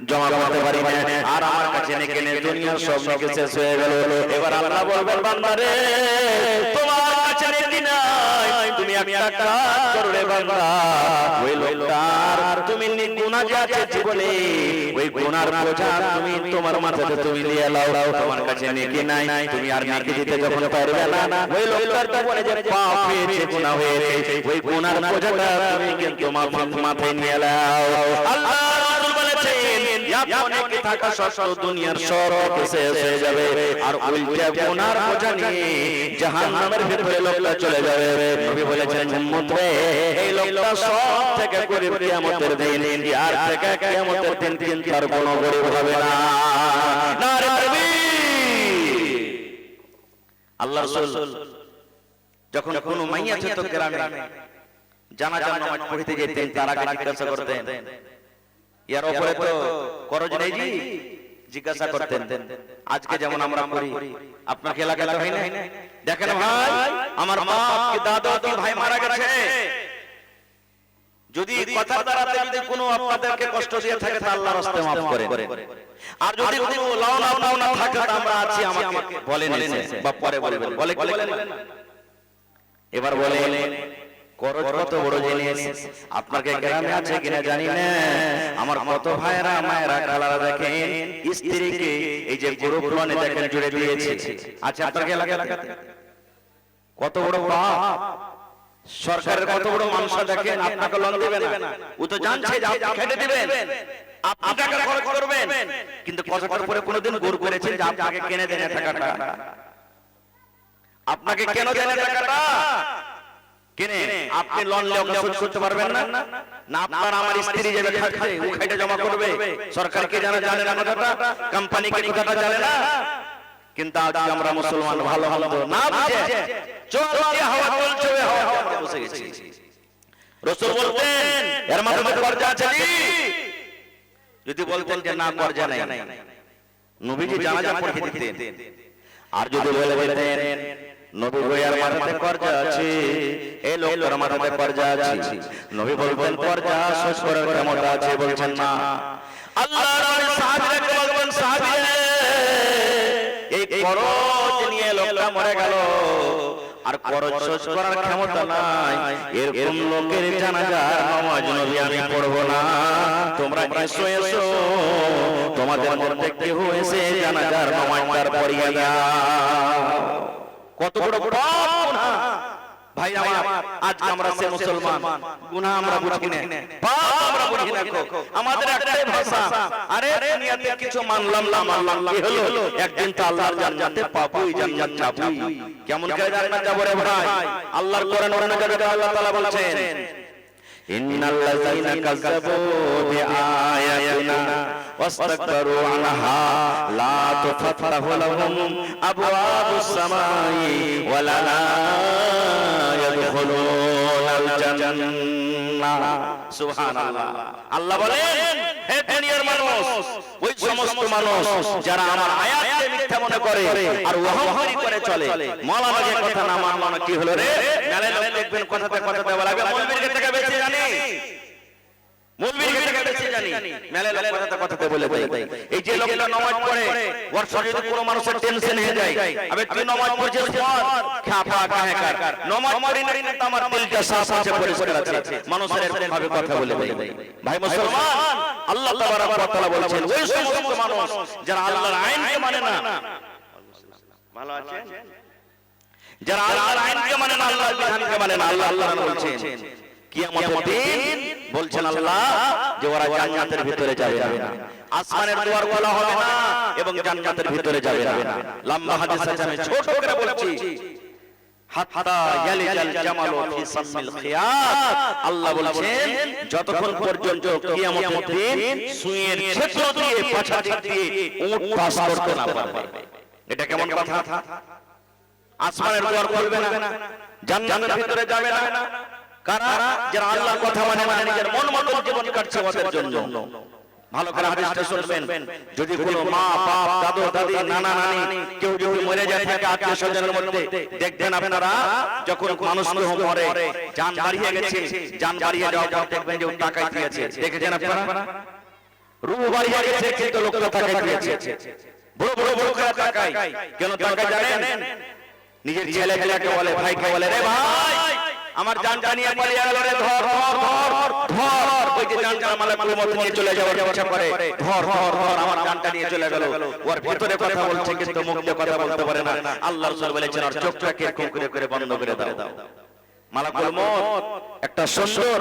জমা করতে পারি না, আর আমার কাছে নেকি নেই, দুনিয়ার সব নেকি শেষ হয়ে গেল। এবার আল্লাহ বলবেন বান্দারে তোমার কাছে নেকি নাই, তুমি একটা কাজ করো রে বান্দা, ওই লোকটার তুমি গুনাহ যে আছে জীবনে ওই গুনার বোঝা তুমি তোমার মাথাতে তুমি নিয়ে লাও। তোমার কাছে নেকি নাই, তুমি আর নেকি দিতে যখন পারবে না, ওই লোকটার জীবনে যে পাপ হয়েছে, গুনাহ হয়েছে, ওই গুনার বোঝাটা তুমি কিন্তু মাথায় নিয়ে লাও। আল্লাহ রাসূল বলেছেন নেকি থাকা সত্ত্বেও দুনিয়ার সব শেষ হয়ে যাবে, আর উল্টা গুনার বোঝা নিয়ে জাহান্নামের ভিতরে লোকটা চলে যাবে। নবী বলেছেন উম্মত রে এই লোকটা সব থেকে গরীব কিয়ামতের দিন, আর থেকে কিয়ামতের দিন কিন্তু আর কোনো গরীব হবে না। নারে তাকবীর। আল্লাহ রাসূল যখন কোনো মাইয়া ছিল গ্রামে জানাজা নামাজ পড়তে যেতেন, তার আগে জিজ্ঞাসা করতেন ইয়ার উপরে তো করজ নেই জি, জিজ্ঞাসা করতেন। আজকে যেমন আমরা করি, আপনার কি এলাকায় হয় না? দেখেন ভাই আমার বাপ কি দাদা কি ভাই মারা গেছে, যদি কথার দ্বারাতে যদি কোনো আপনাদেরকে কষ্ট দিয়ে থাকে তা আল্লাহর রাস্তায় maaf করেন, আর যদি কোনো লাও না থাকে তা আমরা আছি, আমাকে বলেন বা পরে বলবেন। বলে কি বলেন? এবার বলেন করজ কত বড় জিনিস আপনাকে গ্রামে আছে কিনা জানি না। আমার কত ভাইরা মায়েরা কালারা দেখেন স্ত্রীকে এই যে গ্রুপ লোনে দেখেন জুড়ে দিয়েছে। আচ্ছা আপনাকে এলাকাতে কত বড় পাপ, সরকারের কত বড় মানুষ দেখেন আপনাকে লোন দেবে না, ও তো জানছে যে আপনি খেটে দিবেন, আপনি টাকা খরচ করবেন, কিন্তু কতটার পরে কোনোদিন গোর করেছেন যে আপনাকে কিনে দেন টাকাটা, আপনাকে কেন দেন টাকাটা কিনে আপনি লোন নিয়ে শোধ করতে পারবেন না? না আপনার আমার স্ত্রী যাবে খাটতে, ও খাইতে জমা করবে, সরকারকে জানে না কথাটা, কোম্পানিকে কথাটা জানে না। কিন্তু আজ আমরা মুসলমান ভালো ভালো না বুঝে চলছে হাওয়া চলছে, ওই হাওয়া আমরা বসে গেছি। রাসূল বলতেন এর মাধ্যমে কর্জা আছে জি, যদি বলতেন যে না কর্জা নাই, নবীজি জানাজা পড়ে দিতেন। আর যদি বলে দিতেন নবী ভাইয়ার মাথাতে কর্জা আছে, এই লোকের মাথাতে কর্জা আছে, নবী বলবেন কর্জা শেষ করার ক্ষমতা আছে, বলছেন না। আল্লাহর নবী সাহাবীদেরকে বলবেন সাহাবীরা এই করজ নিয়ে লোকটা মরে গেল, আর করজ শেষ করার ক্ষমতা নাই, এরকম লোকের জানাজার নামাজ নবী আমি পড়ব না। তোমরা এসো এসো, তোমাদের মধ্যে কেউ এসে জানাজার নামাজ পড়িয়ে দাও। কত বড় গুনাহ ভাই আমার, আজকে আমরা সে মুসলমান, গুনাহ আমরা বুঝি না, পাপ আমরা বুঝি না। আমাদের একটাই ভাষা, আরে দুনিয়াতে কিছু মানলাম না মানলাম কি হলো, একদিন তো আল্লাহর জান্নাতে পাবই, জান্নাত যাবই। কেমন করে জান্নাত যাব রে ভাই? আল্লাহর কোরআন অন্য জায়গায় আল্লাহ তাআলা বলেছেন ইন্নাল্লাযীনা কাযাবু বিআয়াতিনা ওয়াস্তাকবারু আনহা লা তুফাত্তাহু লাহুম আবওয়াবুস সামাই ওয়া লা ইয়াদখুলুনাল জান্নাহ। সুবহানাল্লাহ। আল্লাহ বলেন, হে দুনিয়ার মানুষ, ওই সমস্ত মানুষ যারা আমার আয়াতকে মিথ্যা মনে করে আর অহংকারী করে চলে, মাওলানা যে কথা না মানে কি হলো রে, মেলে লোক দেখবেন কথাতে কথাতে বলা হবে মৌলবীর থেকে বেশি জানি, মৌলবীর থেকে বেশি জানি, মেলে লোক কথাতে কথাতে বলে দেয়। এই যে লোকটা নামাজ পড়ে, ওর শরীরে কোনো মানুষের টেনশন হয়ে যায়, আবে তুই নামাজ পড়ছিস পড়, খাপা কাহে কার, নামাজ পড়ি না কিন্তু আমার দিলটা সাফ আছে, পরিষ্কার আছে, মানুষের এরকম ভাবে কথা বলে দেয়। ভাই মুসলমান, আল্লাহ তাবারক ওয়া তাআলা বলেন, ওই সমস্ত মানুষ যারা আল্লাহর আইনকে মানে না, ভালো আছেন, যারা আল্লাহর আইনকে মানে না, আল্লাহর বিধানকে মানে না, আল্লাহ বলছেন কিয়ামতের দিন বলছেন আল্লাহ যে ওরা জান্নাতের ভিতরে যাবে না, আসমানের দুয়ার খোলা হবে না এবং জান্নাতের ভিতরে যাবে না। লম্বা হাদিস আছে, আমি ছোট করে বলছি, হাত্তা ইয়ালিজাল জামালু ফি সামিল খিয়াত। আল্লাহ বলেন যতক্ষণ পর্যন্ত কিয়ামতের দিন সুইয়ের ছিদ্র দিয়ে পাছা দিয়ে উট পাস করতে না পারবে। এটা কেমন কথা? আসমানের দুয়ার খুলবে না, জান্নাতের ভিতরে যাবে না। কারা? যারা আল্লাহর কথা মানে না, নিজের মন মতো জীবন কাটছে ওদের জন্য। ভালো করে হাদিসটা শুনবেন, যদি কোনো মা বাপ দাদু দাদি নানা নানি কেউ যদি মরে যায় থাকে আত্মীয় স্বজনের মধ্যে, দেখবেন আপনারা যখন মানুষ মরে জান বাড়িয়ে গেছে, জান বাড়িয়ে যাওয়ার পর দেখবেন যে টাকা দিয়েছে, দেখেছেন আপনারা? রূহ বাড়িয়ে গেছে কিন্তু লোকটা টাকা দিয়েছে। বড় বড় বড় করে টাকায় কেন টাকা জানেন? নিজের ছেলে খেলাকে বলে, ভাইকে বলে, রে ভাই আমার জানটা নিয়ে পালিয়ে গেল রে, ধর ধর ধর ধর, ওই যে জানটা মালাকুল মউত নিয়ে চলে যাওয়ার ইচ্ছা করে, ধর ধর ধর, আমার জানটা নিয়ে চলে গেল। ওর ভিতরে কথা বলছে কিন্তু মুখে কথা বলতে পারে না। আল্লাহ রাসূল বলেছেন আর চোখটাকে এরকম করে করে বন্ধ করে দাও। মালাকুল মউত একটা সুন্দর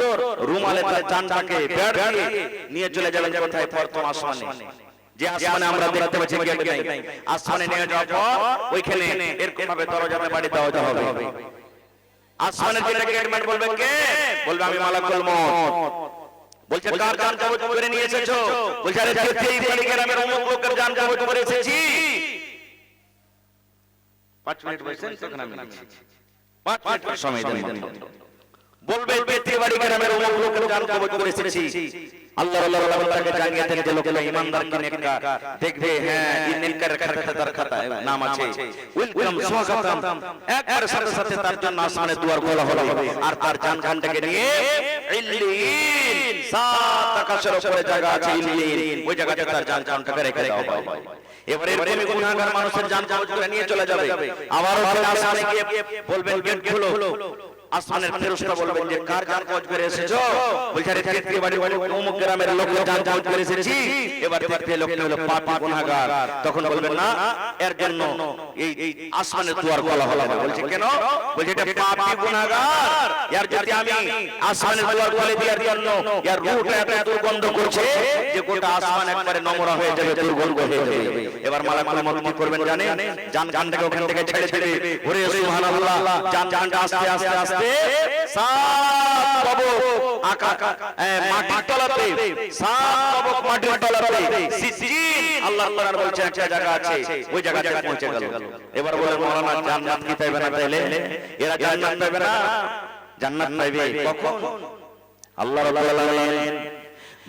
রুমালে তার জানটাকে বেড় দিয়ে নিয়ে চলে যাবেন কোথায়? প্রথম আসমানে। যে আসমানে আমরা দেখতে পাচ্ছি গেট নাই, আসমানে নিয়ে যাওয়ার পর ওইখানে এরকম ভাবে দরজাতে বাড়ি দেওয়া হবে। আসমানের দিকে গেটম্যান বলবে, কে? বলবে আমি মালাকুল মউত। বলছে কার জান কবজ করে নিয়ে এসেছো? বলছে আরে এই গ্রামের অমুক লোকের জান কবজ করে এসেছি। 5 মিনিট বসেন, তখন আমি লিখছি। 5 মিনিট সময় দেন। বলবে বেতিবাড়ি গ্রামের অমুক লোকের জান কবজ করে এসেছি। আল্লাহ তাকে জানিয়ে দেন যে লোকটা ঈমানদার কি নেককার, দেখবে হ্যাঁ এই নেককার খাতাতে তার খাতায় নাম আছে, ওয়েলকাম স্বাগতম, একবার সাথে সাথে তার জন্য আসমানে দুয়ার খোলা হবে আর তার জানখানটাকে নিয়ে ইল্লিন, 7 আকাশের উপরে জায়গা আছে ইল্লিন, ওই জায়গাতে তার জানখানটাকে রেখে দেওয়া হবে। এবারে এরকমই গুনাহগার মানুষের জান কবজ করে নিয়ে চলে যাবে। আবারও আসমানে গিয়ে বলবেন গেট খুলো। আসমানের ফেরেশতা বলবেন যে কার জান কবজ করে এসেছো? বলছে আরে তেতরি বাড়ি অমুক গ্রামের লোক জান কবজ করে এসেছি। এবার তেতরি লোকটা হলো পাপী গুনাহগার। তখন বলবেন না, এর জন্য এই আসমানের দুয়ার খোলা হবে। বলছে কেন? বলছে এটা পাপী গুনাহগার, এর যদি আমি আসমানের দুয়ার খুলে দেওয়ার জন্য এর রূহটা এত দুর্গন্ধ করছে যে গোটা আসমান একবারে নোংরা হয়ে যাবে, দুর্গন্ধ হয়ে যাবে। এবার মালাকুল মউত কি করবেন জানেন? জানটাকে ওখান থেকে ছেড়ে দেবে। ওরে সুবহানাল্লাহ, জানটা আস্তে আস্তে আস্তে সাত কবক মাটির তলাতে, সাত কবক মাটির তলাতে সিজিন, আল্লাহ তাআলা বলছেন একটা জায়গা আছে, ওই জায়গাতে পৌঁছে গেল। এবার বলে মাওলানা জান্নাত কি পাইবে না? তাইলে এরা জান্নাত পাইবে না? জান্নাত পাইবে কখন? আল্লাহ রাব্বুল আলামিন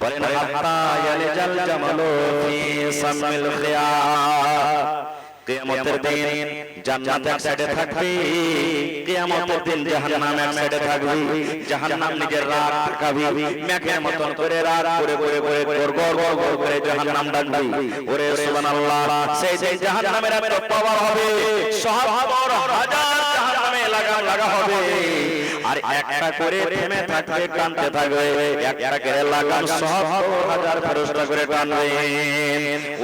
বলেন হাত্তা ইয়ালিজাল জামালু ফি সামিল খিয়াত। কিয়ামতের দিন জান্নাত এক সাইডে থাকবে, কিয়ামতের দিন জাহান্নাম এক সাইডে থাকবে। জাহান্নাম নিজের রাগ দেখাবে, মেঘের মতন করে রাগ করে করে করে গড়গড় করে জাহান্নাম ডাকবে। ওরে সুবহানাল্লাহ, সেই দিন জাহান্নামের এত পাওয়ার হবে, ৭০,০০০ জাহান্নামে লাগা হবে। আর একটা করে থেমে থাকবে, কাঁদতে থাকবে, একটা করে লাগান ৭০,০০০ ফেরেশতা করে টানবে।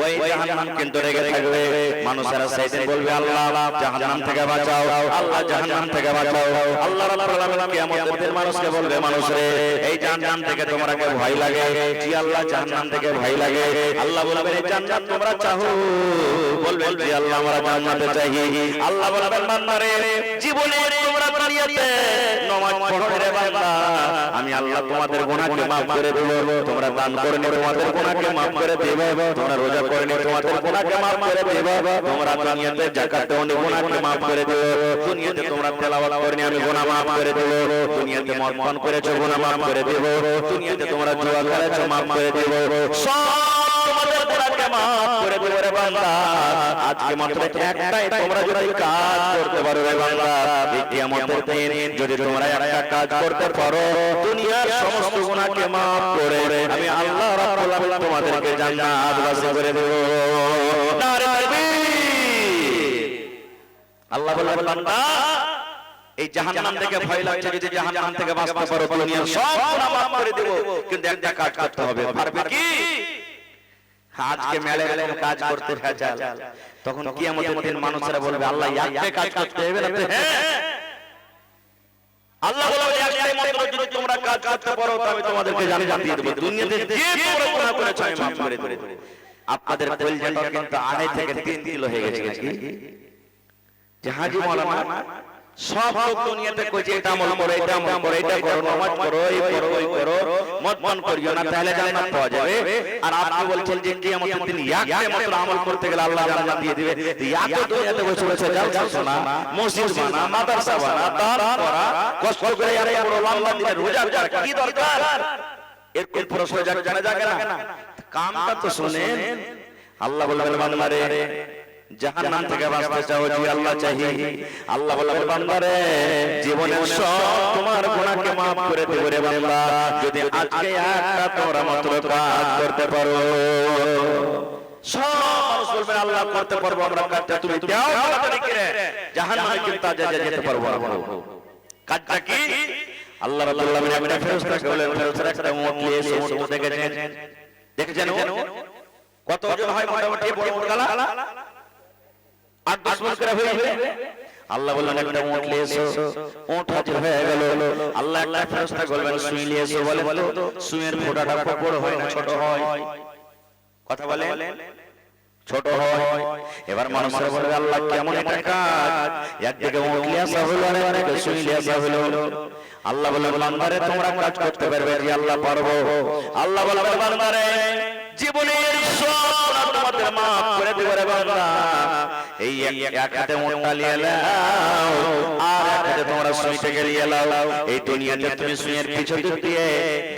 ওই জাহান্নাম কিন্তু রেগে থাকবে। মানুষেরা সেদিন বলবে আল্লাহ জাহান্নাম থেকে বাঁচাও, আল্লাহ জাহান্নাম থেকে বাঁচাও। আল্লাহ রাব্বুল আলামিন কিয়ামতের দিন মানুষকে বলবে, মানুষরে এই জাহান্নাম থেকে তোমাকে ভয় লাগে? জি আল্লাহ জাহান্নাম থেকে ভয় লাগে। আল্লাহ বলবে এই জান্নাত তোমরা চাও? বলবে জি আল্লাহ আমরা জান্নাতে চাই। আল্লাহ বলবেন বান্দারে জীবনে তোমরা দুনিয়াতে নামাজ পড়ো রে বান্দা আমি আল্লাহ তোমাদের গুনাহকে maaf করে দেব তোমরা দান করে নে তোমাদের গুনাহকে maaf করে দেব তোমরা রোজা করে নে তোমাদের গুনাহকে maaf করে দেব তোমরা দুনিয়াতে যাকাত দাও নে গুনাহকে maaf করে দেব দুনিয়াতে তোমরা তেলাওয়াত করে নে আমি গুনাহ maaf করে দেব দুনিয়াতে মদ পান করেছো গুনাহ maaf করে দেব দুনিয়াতে তোমরা জুয়া খেলেছো maaf করে দেব সব তোমাদের গুনাহকে maaf করে দেব রে বান্দা আজকে মাত্র একটাই তোমরা যদি কাজ করতে পারো রে বান্দা এই কিয়ামতের দিন যদি তোমরা একটা কাজ করতে পারো দুনিয়ার সমস্ত গুনাহকে maaf করে আমি আল্লাহ রাব্বুল আলামিন তোমাদেরকে জান্নাত বাসী করে দেব নারে তাকবীর আল্লাহ বলেন বান্দা এই জাহান্নাম থেকে ভয় লাগছে যদি জাহান্নাম থেকে বাঁচতে পারো দুনিয়ার সব গুনাহ maaf করে দেব কিন্তু একটা কাজ করতে হবে পারবে কি আজকে মেলে কাজ করতে ভেজাল তখন কিয়ামতের দিন মানুষেরা বলবে আল্লাহ একটা কাজ করতে হবে না হ্যাঁ আল্লাহ বলবে একটাই মাত্র যদি তোমরা কাজ করতে পারো তবে তোমাদেরকে জান্নাত দিয়ে দেব দুনিয়াতে যে তোমরা গুনাহ করেছো আমি maaf করে দেব আপনাদের কলজাটা কিন্তু আড়াই থেকে 3 কিলো হয়ে গেছে নাকি জাহাজি মাওলানা সব লোক দুনিয়াতে কইছে এটা আমল করো এটা আমল করো এটা করো নামাজ পড়ো এই করো ওই করো মদ পান করিও না তাহলে জান্নাত পাওয়া যাবে আর আপনি বলছেন যে কিয়ামতের দিন একটা মাত্র আমল করতে গেলে আল্লাহ জান্নাত দিয়ে দিবে এত দুনিয়াতে বসে বসে যাও শোনা মসজিদ বানা মাদ্রাসা বানা দার করা কষ্ট করে আরে বড় লম্বা দিনে রোজা রাখা কি দরকার এর প্রশ্ন জানা যাবে না কামটা তো শুনেন আল্লাহ বলবেন বান্দারে জাহান্নাম থেকে বাঁচতে চাও যদি আল্লাহ চাহি আল্লাহ বলবে বান্দারে জীবনের সব তোমার গুনাহকে maaf করে দেব রে বান্দা যদি আজকে একটা তোমরা মাত্র কাজ করতে পারো সব মানুষ বলবে আল্লাহ করতে পারবো আমরা কাজটা তুমি দাও তাড়াতাড়ি করে জাহান্নামে কিন্তু যেতে পারবো না কাজটা কি আল্লাহ রাব্বুল আলামিন একটা ফেরেশতাকে বলেন ফেরেশতা একটা উট নিয়ে এসে উট দেখেছেন কত ওজন হয় মোটামুটি বড় উট গালা 8-10 মণ করে হয়ে যাবে আল্লাহ বললেন একটা উট নিয়ে এসো উট হাজির হয়ে গেল আল্লাহ একটা ফেরেশতা বলবেন সুই নিয়ে এসো বলে তো সুইয়ের ফোঁটাটা খুব বড় হয় না ছোট হয় কথা বলেন ছোট হয় এবার মানুষরা বলে আল্লাহ কেমন একটা কাজ একদিকে উট নিয়ে আসা হলো আর একদিকে সুই নিয়ে আসা হলো আল্লাহ বলে বান্দারে তোমরা কাজ করতে পারবে যে আল্লাহ পারবো আল্লাহ বলে বান্দারে জীবনের সব গুনাহ তোমাদের maaf করে দেব রে বান্দা এই এক হাতে মোটা নিয়ে নাও আর এক হাতে তোমরা সুইটাকে নিয়ে নাও এই দুনিয়াতে তুমি সুইয়ের পিছন দিয়ে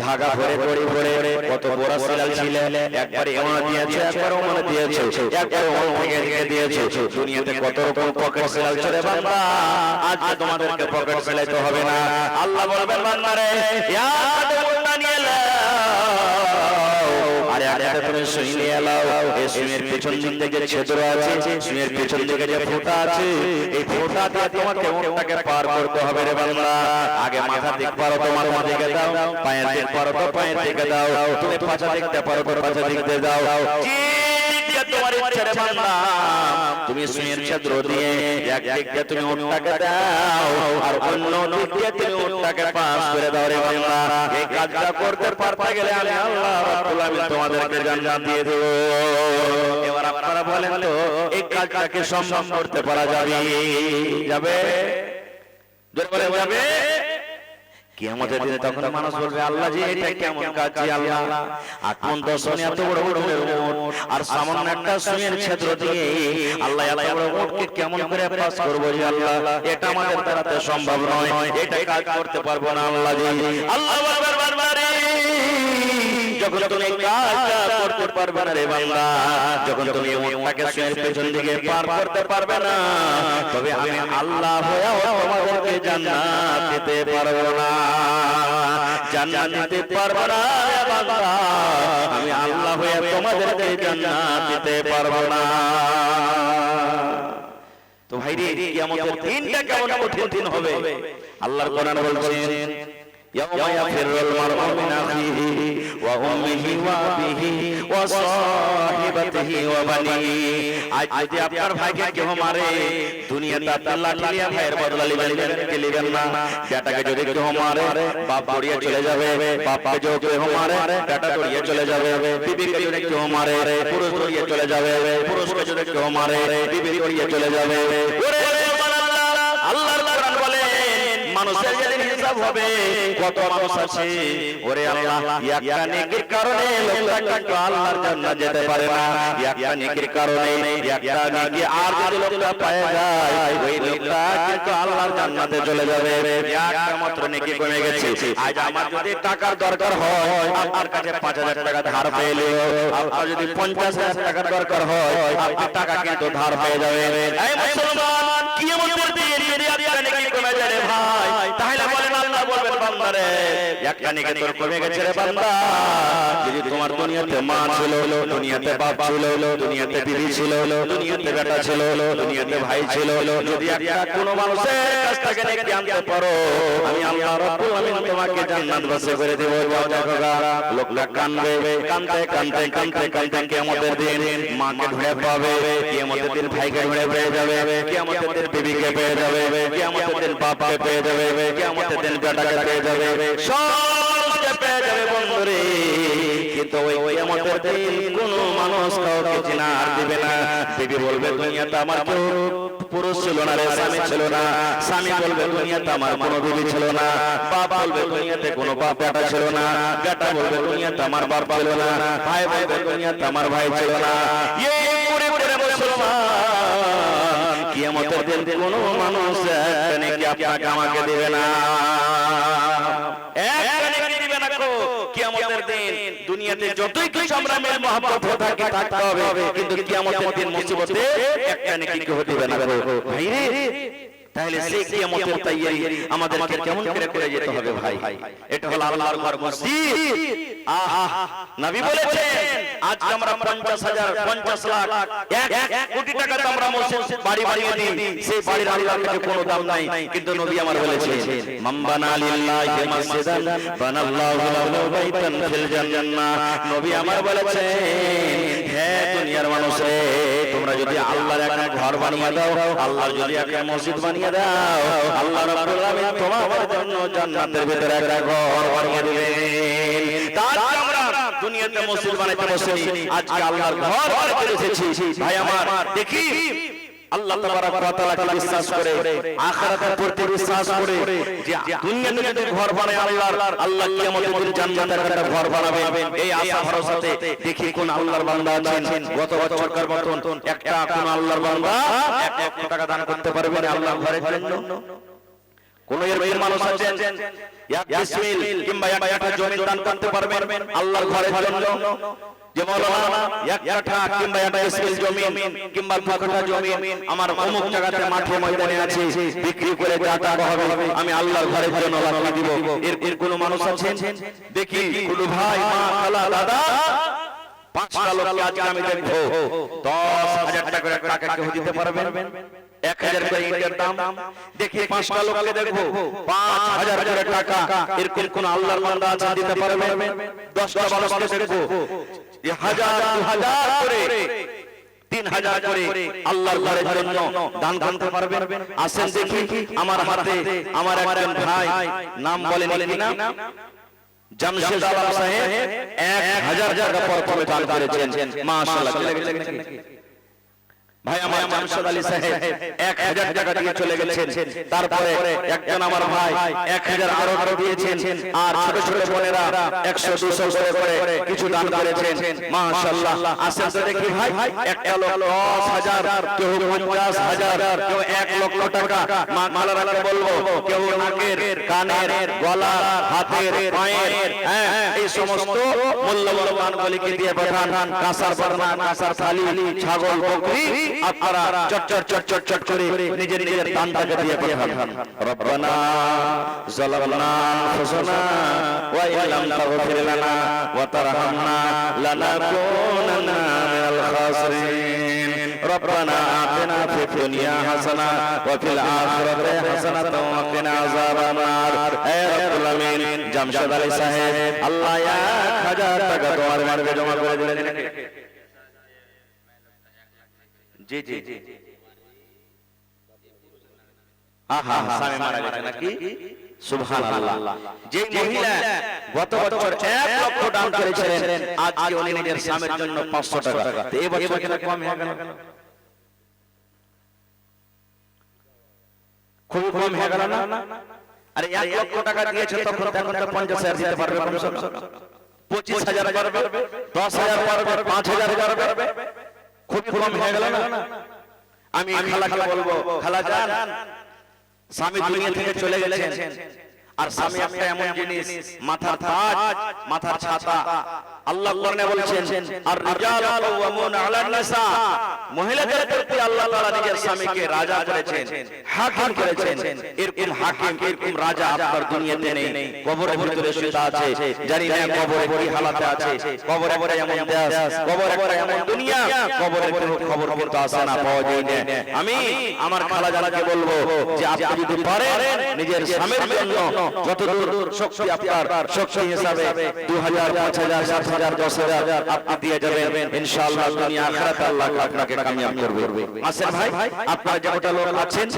ধাগা ভরে ভরে কত বড় সিলাল ছিলে একবার এমন দিয়েছে একবার ওমন দিয়েছে একবার ওমন থেকে দিয়েছে দুনিয়াতে কত রকম পকেট সিলাল চলে বান্দা আজকে তোমাদেরকে পকেট সিলাইতে হবে না আল্লাহ বলবেন বান্দারে এক হাতে মোটা নিয়ে নাও আর এক হাতে তুমি সুই নিয়ে নাও এই সুইয়ের পিছন দিকে যে ছিদ্র আছে সুইয়ের পিছন দিকে যে ফোঁটা আছে এই ফোঁটা দিয়ে তোমাকে ওটাকে পার করতে হবে রে বান্দা আগে মাথা দিক পারো তো মাথা দিকে দাও পায়ের দিক পারো তো পায়ের দিকে দাও তুমি পাছা দিকতে পারো তো পাছা দিকতে দাও যে তোমার ইচ্ছা রে বান্দা তুমি সুইয়ের ছিদ্র দিয়ে এক দিক দিয়ে তুমি ওটাকে দাও আর অন্য দিক দিয়ে তুমি ওটাকে পাস করে দাও রে বান্দা এই কাজটা করতে পারতে গেলে আমি আল্লাহ রাব্বুল আলামিন তোমাদেরকে জান্নাত দিয়ে দেব এবার আপনারা বলেন তো এই কাজটাকে সম্ভব করতে পারা যাবে যাবে জোরে বলে যাবে কিয়ামতের দিনে তখন মানুষ বলবে আল্লাহ জি এটা কেমন কাজ জি আল্লাহ আকমন দর্শনে এত বড় বড় উট আর সামান্য একটা সুইয়ের ছিদ্র দিয়ে আল্লাহ এত বড় উটকে কেমন করে পাস করব জি আল্লাহ এটা আমাদের দ্বারাতে সম্ভব নয় এটা কাজ করতে পারবো না আল্লাহ জি আল্লাহ বলবে বারবারে যখন তুমি কাজটা করতে পারবে না রে বান্দা যখন তুমি উটটাকে সুইয়ের পেছন দিকে পার করতে পারবে না তবে আমি আল্লাহ হয়েও তোমাদেরকে জান্নাত দিতে পারবো না জান্নাত দিতে পারবো না রে বান্দা আমি আল্লাহ হয়ে তোমাদেরকে জান্নাত দিতে পারবো না তো ভাই রে কিয়ামতের দিনটা কেমন কঠিন হবে আল্লাহর কোরআন বলছেন يوم يفر المرء من أخيه وأمه وأبيه وصاحبته وبنيه আজ যদি আপনার ভাইকে কেউ মারে দুনিয়াতে আপনি লাঠি নিয়ে ভাইয়ের বদলা নেবেন না বেটাকে যদি কেউ মারে বাপ দৌড়িয়ে চলে যাবে বাপকে যদি কেউ মারে বেটা দৌড়িয়ে চলে যাবে বিবিকে যদি কেউ মারে পুরুষ দৌড়িয়ে চলে যাবে পুরুষকে যদি কেউ মারে বিবি দৌড়িয়ে চলে যাবে ওরে আল্লাহর কোরআন বলে মানুষের যেদিন হিসাব হবে কত মানুষ আছে ওরে আল্লাহ একটা নেকির কারণে লোকটা কিন্তু আল্লাহর জান্নাত যেতে পারে না একটা নেকির কারণে একটা নেকি আর যদি লোকটা পায় যায় ওই লোকটা কিন্তু আল্লাহর জান্নাতে চলে যাবে একটা মাত্র নেকি কমে গেছে আজ আমার যদি টাকার দরকার হয় আপনার কাছে 5000 টাকা ধার পেলে আপনার যদি 50000 টাকার দরকার হয় আপনি টাকা কিন্তু ধার পেয়ে যাবেন এই মুসলমান কিয়ামতের দিন যদি একটা নেকি কমে যায় রে ভাই তাহলে বলেন আল্লাহ বলবেন বান্দারে একটা নেকি তোর কমে গেছে রে বান্দা যদি তোমার দুনিয়াতে মা ছিল দুনিয়াতে বাপ ছিল দুনিয়াতে বিবি ছিল দুনিয়াতে বেটা ছিল দুনিয়াতে ভাই ছিল যদি একটা কোনো মানুষের কাছ থেকে নেকি আনতে পারো আমি আল্লাহ রাব্বুল আলামিন তোমাকে জান্নাতবাসী করে দেব দেখোগা লোকটা কাঁদবে কাঁদতে কাঁদতে কাঁদতে কাঁদতে কিয়ামতের দিন মাকে ধরে পাবে কিয়ামতের দিন ভাইকে ধরে পেয়ে যাবে কিয়ামতের দিন বিবিকে পেয়ে যাবে কিয়ামতের দিন বাপকে পেয়ে যাবে কিয়ামতের দিন বেটাকে পেয়ে যাবে সবকে পেয়ে যাবে বন্ধুরে কিন্তু ওই কিয়ামতের দিন কোনো মানুষ কাউকে চিনার দিবে না বিবি বলবে দুনিয়াতে আমার কেউ পুরুষ ছিল না রে স্বামী ছিল না স্বামী বলবে দুনিয়াতে আমার কোনো বিবি ছিল না বাপ বলবে দুনিয়াতে কোনো বাপ বেটা ছিল না বেটা বলবে দুনিয়াতে আমার বাপ ছিল না ভাই বলবে দুনিয়াতে আমার ভাই ছিল না এই পুরে পুরে মুসলমান কিয়ামতের দিন কোনো মানুষ নেকি আপনাকে আমাকে দেবে না কিয়ামতের দিন দুনিয়াতে যতই কিছু আমরা মেল মহব্বত থাকি থাকতে হবে কিন্তু কিয়ামতের দিন মুসিবতে একটা নেকি কেউ দিবে না ভাই রে তাহলে সেই কিয়ামতের তৈয়ারি আমাদেরকে কেমন করে যেতে হবে ভাই এটা হলো আল্লাহর ঘর মসজিদ নবী বলেছেন আজ আমরা 50000 50 লাখ 1 কোটি টাকা আমরা মসজিদ বাড়ি বানিয়ে দিই সেই বাড়ির আল্লাহর কাছে কোনো দাম নাই কিন্তু নবী আমার বলেছেন মামবানা লিল্লাহি মসজিদান বানাল্লাহু লাহু বাইতান ফিল জান্নাহ নবী আমার বলেছেন হে দুনিয়ার মানুষে তোমরা যদি আল্লাহর একটা ঘর বানিয়ে দাও আল্লাহর যদি একটা মসজিদ বানিয়ে দাও আল্লাহ রাব্বুল আলামিন তোমাদের জন্য জান্নাতের ভিতরে একটা ঘর বানিয়ে দিবেন তার আমরা দুনিয়াতে মসজিদ বানাইতে বসেছি আজকে আল্লাহর ঘর বানাইতে এসেছি ভাই আমার দেখি আল্লাহ তাবারাক ওয়া তাআলাকে বিশ্বাস করে আখিরাতের প্রতি বিশ্বাস করে যে দুনিয়াতে যদি ঘর বানায় আল্লাহ কিয়ামতের দিন জান্নাতের একটা ঘর বানাবেন এই আশা ভরসাতে দেখি কোন আল্লাহর বান্দা আছেন গত বছরকার মতন একটা কোন আল্লাহর বান্দা 1 লক্ষ টাকা দান করতে পারবেন আল্লাহর ঘরের জন্য কোন এর মানুষ আছেন এক বিসমিল কিংবা একটা জমি দান করতে পারবেন আল্লাহর ঘরের জন্য যে মাওলানা এক কাঠা কিংবা একটা বিসমিল জমি কিংবা 2 কাঠা জমি আমার অমুক জায়গাতে মাঠে ময়দানে আছে বিক্রি করে যা টাকা হবে আমি আল্লাহর ঘরের জন্য লাগিয়ে দিব এর কোন মানুষ আছেন দেখি কোন ভাই মা খালা দাদা 5টা লোককে আজকে আমি দেখব 10000 টাকা করে টাকা কেউ দিতে পারবেন 1000 করে ইটের দাম দেখি 5টা লোককে দেখব 5000 করে টাকা এরকম কোন আল্লাহর বান্দা আছে দিতে পারবেন 10টা মানুষকে দেখব 1000 2000 করে 3000 করে আল্লাহর ঘরের জন্য দান করতে পারবেন আসেন দেখি আমার হাতে আমার একজন ভাই নাম বলেন কিনা জামশেদ আলম সাহেব 1000 টাকা প্রথমে দান করেছেন মাশাআল্লাহ ভাই আমার জামশেদ আলী সাহেব 1000 টাকা দিয়ে চলে গেছেন তারপরে একজন আমার ভাই 1000 আরো দিয়েছেন আর ছোট ছোট বোনেরা 100 200 করে কিছু দান করেছেন মাশাআল্লাহ আসেন তো দেখি ভাই একটা লোক 10000 কেউ 50000 কেউ 1 লক্ষ টাকা মালারাকে বলবো কেউ নাকের কানের গলার হাতের পায়ের এই সমস্ত মূল্যবান দানগুলিকে দিয়ে পাঠান কাঁসার বারনা কাঁসার থালি ছাগল বকরি আপনারা চট করে নিজের দানটাকে দিয়ে পাঠান রব্বানা যালামনা আনফুসানা ওয়া ইল্লাম তাগফির লানা ওয়া তারহামনা লানাকুনান্না মিনাল খাসিরিন রব্বানা আতিনা ফিদ দুনিয়া হাসানা ওয়া ফিল আখিরাতি হাসানাতাও ওয়া কিনা আযাবান নার হে রব্বুল আলামিন জামশেদ আলী সাহেব আল্লাহ 1000 টাকা তোমার মার্গে জমা করে দিলেন জি জি জি আহা স্বামী মারা গেছে নাকি সুবহানাল্লাহ যে মহিলা গত বছর 1 লক্ষ দান করেছিলেন আজকে উনি নিজের স্বামীর জন্য 500 টাকা তো এই বছর কেন কম হয়ে গেল খুব কম হয়ে গেল না আরে 1 লক্ষ টাকা দিয়েছে তখন 50,000 দিতে পারবে কমসে কম 25,000 পারবে 10,000 পারবে 5,000 পারবে খুব কম হয়ে গেল না আমি খালাকে বলবো খালা জান স্বামী দুনিয়া থেকে চলে গেছেন আর স্বামী একটা এমন জিনিস মাথার তাজ মাথার ছাতা আল্লাহ কোরআনে বলেছেন আর রিজালু কাওয়ামুনা আলান নিসা মহিলাদের প্রতি আল্লাহ তাআলা নিজের স্বামীকে রাজা করেছেন হাকিম করেছেন এরকম হাকিম এরকম রাজা আপনার দুনিয়াতে নেই কবরের ভিতরে শুয়ে আছে জানি না কবরে কি হালাতে আছে কবরে এমন দেশ কবরে এমন দুনিয়া কবরের কোনো খবর কিন্তু আসে না পাওয়া যায় না আমি আমার খালা জানাকে বলবো যে আপনি যদি পারেন নিজের স্বামীর জন্য যতদূর শক্তি আপনার শক্তি হিসাবে 2000 5000 7000 10000 আপনি দিয়ে যাবেন ইনশাআল্লাহ দুনিয়া আখিরাতে আল্লাহ আপনাকে কামিয়াব করবে আসেন ভাই আপনারা যে কটা লোক আছেন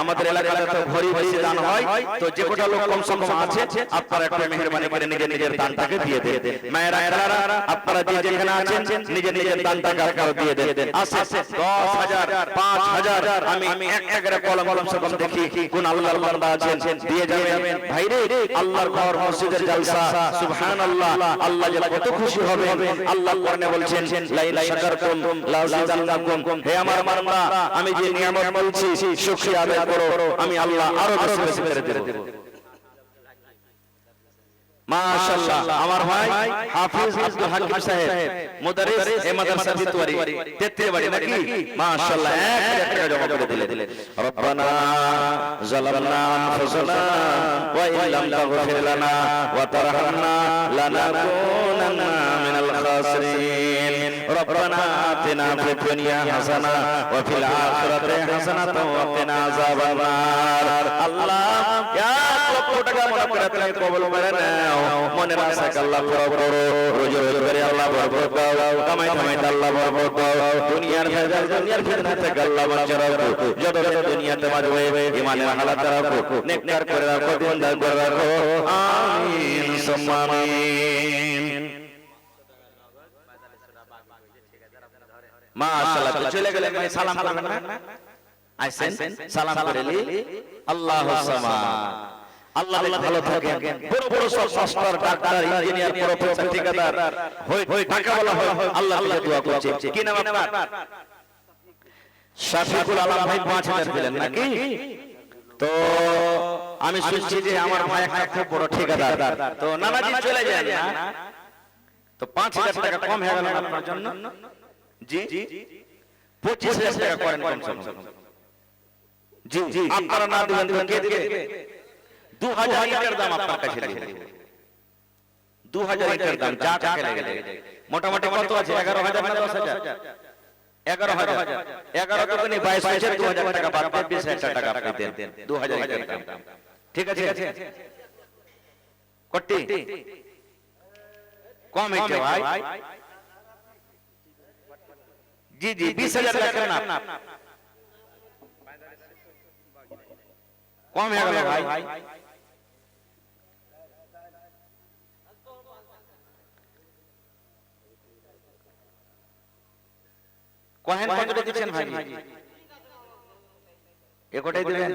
আমাদের এলাকাতে তো ঘড়ি বেশি দান হয় তো যে কটা লোক কম সম আছে আপনারা একটু মেহেরবানি করে নিজের দানটাকে দিয়ে দেন মায়েরা খালারা আপনারা যে যেখানে আছেন নিজের দানটাকে আপনারা দিয়ে দেন আসেন 10000 5000 আমি এক কলম সম দেখি কোন আল্লাহর বান্দা আছেন দিয়ে যাবেন ভাইরে আল্লাহর ঘর মসজিদের জলসা সুবহানাল্লাহ আল্লাহ যে কত খুশি হবে আল্লাহ কোরআনে বলছেন লা ইন শাকারতুম লা আযীদান্নাকুম হে আমার বান্দা আমি যে নিয়ামত বলছি শুকরিয়া আদায় করো আমি আল্লাহ আরো বেশি করে দেব মাশাআল্লাহ আমার ভাই হাফিজ আব্দুল হাকিম সাহেব মুদারিস এ মাদ্রাসা বিতওয়ারি তেত্রে বাড়ি নাকি মাশাআল্লাহ এক টাকা জমা করে দিলেন রব্বানা যালামনা আনফুসানা ওয়া ইল্লাম তাগফির লানা ওয়া তারহামনা লানাকুনান্না মিনাল খাসিরিন রব্বানা আতিনা ফিদ দুনিয়া হাসানা ওয়া ফিল আখিরাতি হাসানাতাও ওয়া কিনা আযাবান নার আল্লাহ ইয়া লক্ষ টাকা মনে করে আপনি কবুল করে নাও মনের আশা আল্লাহ পুরো করো রোজি করে আল্লাহ বরকত দাও কামাই আল্লাহ বরকত দাও দুনিয়ার ফিতনা থেকে আল্লাহ বাঁচিয়ে রাখো যত দুনিয়াতে মাঝে ঈমানের হালাত রাখো নেককার করে রাখো দিনদার করে রাখো আমিন সুম্মা আমিন মাশাআল্লাহ চলে গেলেন ভাই সালাম করবেন না আইছেন সালাম করেলি আল্লাহুস সামাদ আল্লাহ ভালো থাকেন বড় বড় সব মাস্টার ডাক্তার ইঞ্জিনিয়ার প্রফেসর ঠিকাদার হই টাকা বলা হয় আল্লাহ দোয়া করছে কি নাম আপনার শাফিকুল আলম ভাই 5000 দিলেন নাকি তো আমি শুনছি যে আমার ভাই একটা খুব বড় ঠিকাদার তো নানাজি চলে যান না তো 5000 টাকা কম হয়ে গেল আপনার জন্য জি 25000 টাকা করেন কম জি আপনারা না দিবেন কে দিবে 2000 লিটার দাম আপনার কাছে দিবে 2000 লিটার দাম যা টাকা লেগে মোটামুটি কত আছে 11000 না 10000 11000 11 তো নেই 22 হয়েছে 2000 টাকা বাদ দিয়ে 20000 টাকা আপনি দেন 2000 লিটার দাম ঠিক আছে কটি কম হয়েছে ভাই জি 20000 টাকা না কম হয়ে গেল ভাই কোহেন কতটা দিবেন ভাই একটাই দিবেন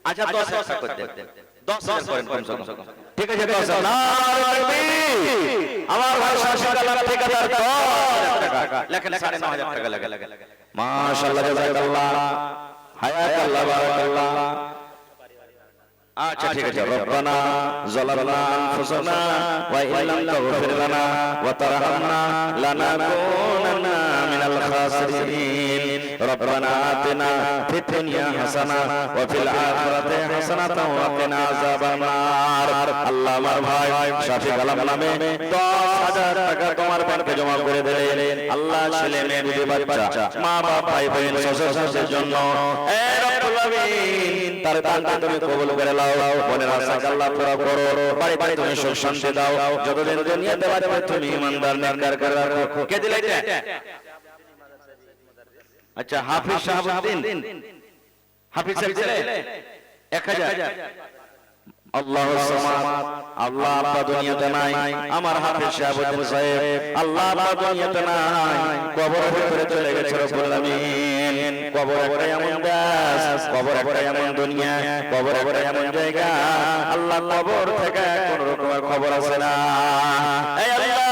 আচ্ছা 10000 টাকা করে দেন 10000 করেন কম ঠিক আছে 10000 নারে তাকবীর আমার ভাই শাসক আল্লাহ ঠিকাদার 10000 টাকা লেখেন 9500 টাকা লাগে মাশাআল্লাহ জাযাকাল্লাহ হায়াকাল্লাহ বারাকাল্লাহ আচ্ছা ঠিক আছে রব্বানা যালামনা আনফুসানা ওয়া ইল্লাম তাগফির লানা ওয়া তারহামনা লানাকুনান্না মিনাল খাসিরিন রব্বানা আতিনা ফিদ দুনিয়া হাসানা ওয়া ফিল আখিরাতি হাসানাতাও ওয়া কিনা আযাবান নার আল্লাহ আমার ভাই শাফিক আলম নামে 10000 টাকা তোমার ব্যাংকে জমা করে দিলেন আল্লাহ ছেলে মেয়ে বিবি বাচ্চা মা বাবা ভাই বোন শ্বশুর শাশুড়ির জন্য এ রব্বুল আলামিন তার দানকে তুমি কবুল করে নাও মনের আশা আল্লাহ পুরো করো বাড়িতে তুমি সুখ শান্তি দাও যতদিন দুনিয়াতে বাঁচবে তুমি ইমানদার নেককার করে রাখো কে দিলে এটা আচ্ছা হাফিজ শাহাবুদ্দিন হাফিজ সাহেব দিলে 1000 আল্লাহুস সামাদ আল্লাহ আপা দুনিয়াতে নাই আমার হাফিজ শাহাবুদ্দিন সাহেব আল্লাহ আপা দুনিয়াতে নাই কবরের ভিতরে চলে গেছে রব্বুল আলামিন কবর একটা এমন দেশ, কবর একটা এমন দুনিয়া, কবর একটা এমন জায়গা, আল্লাহ কবর থেকে কোন রকমের খবর আছে না। এই আল্লাহ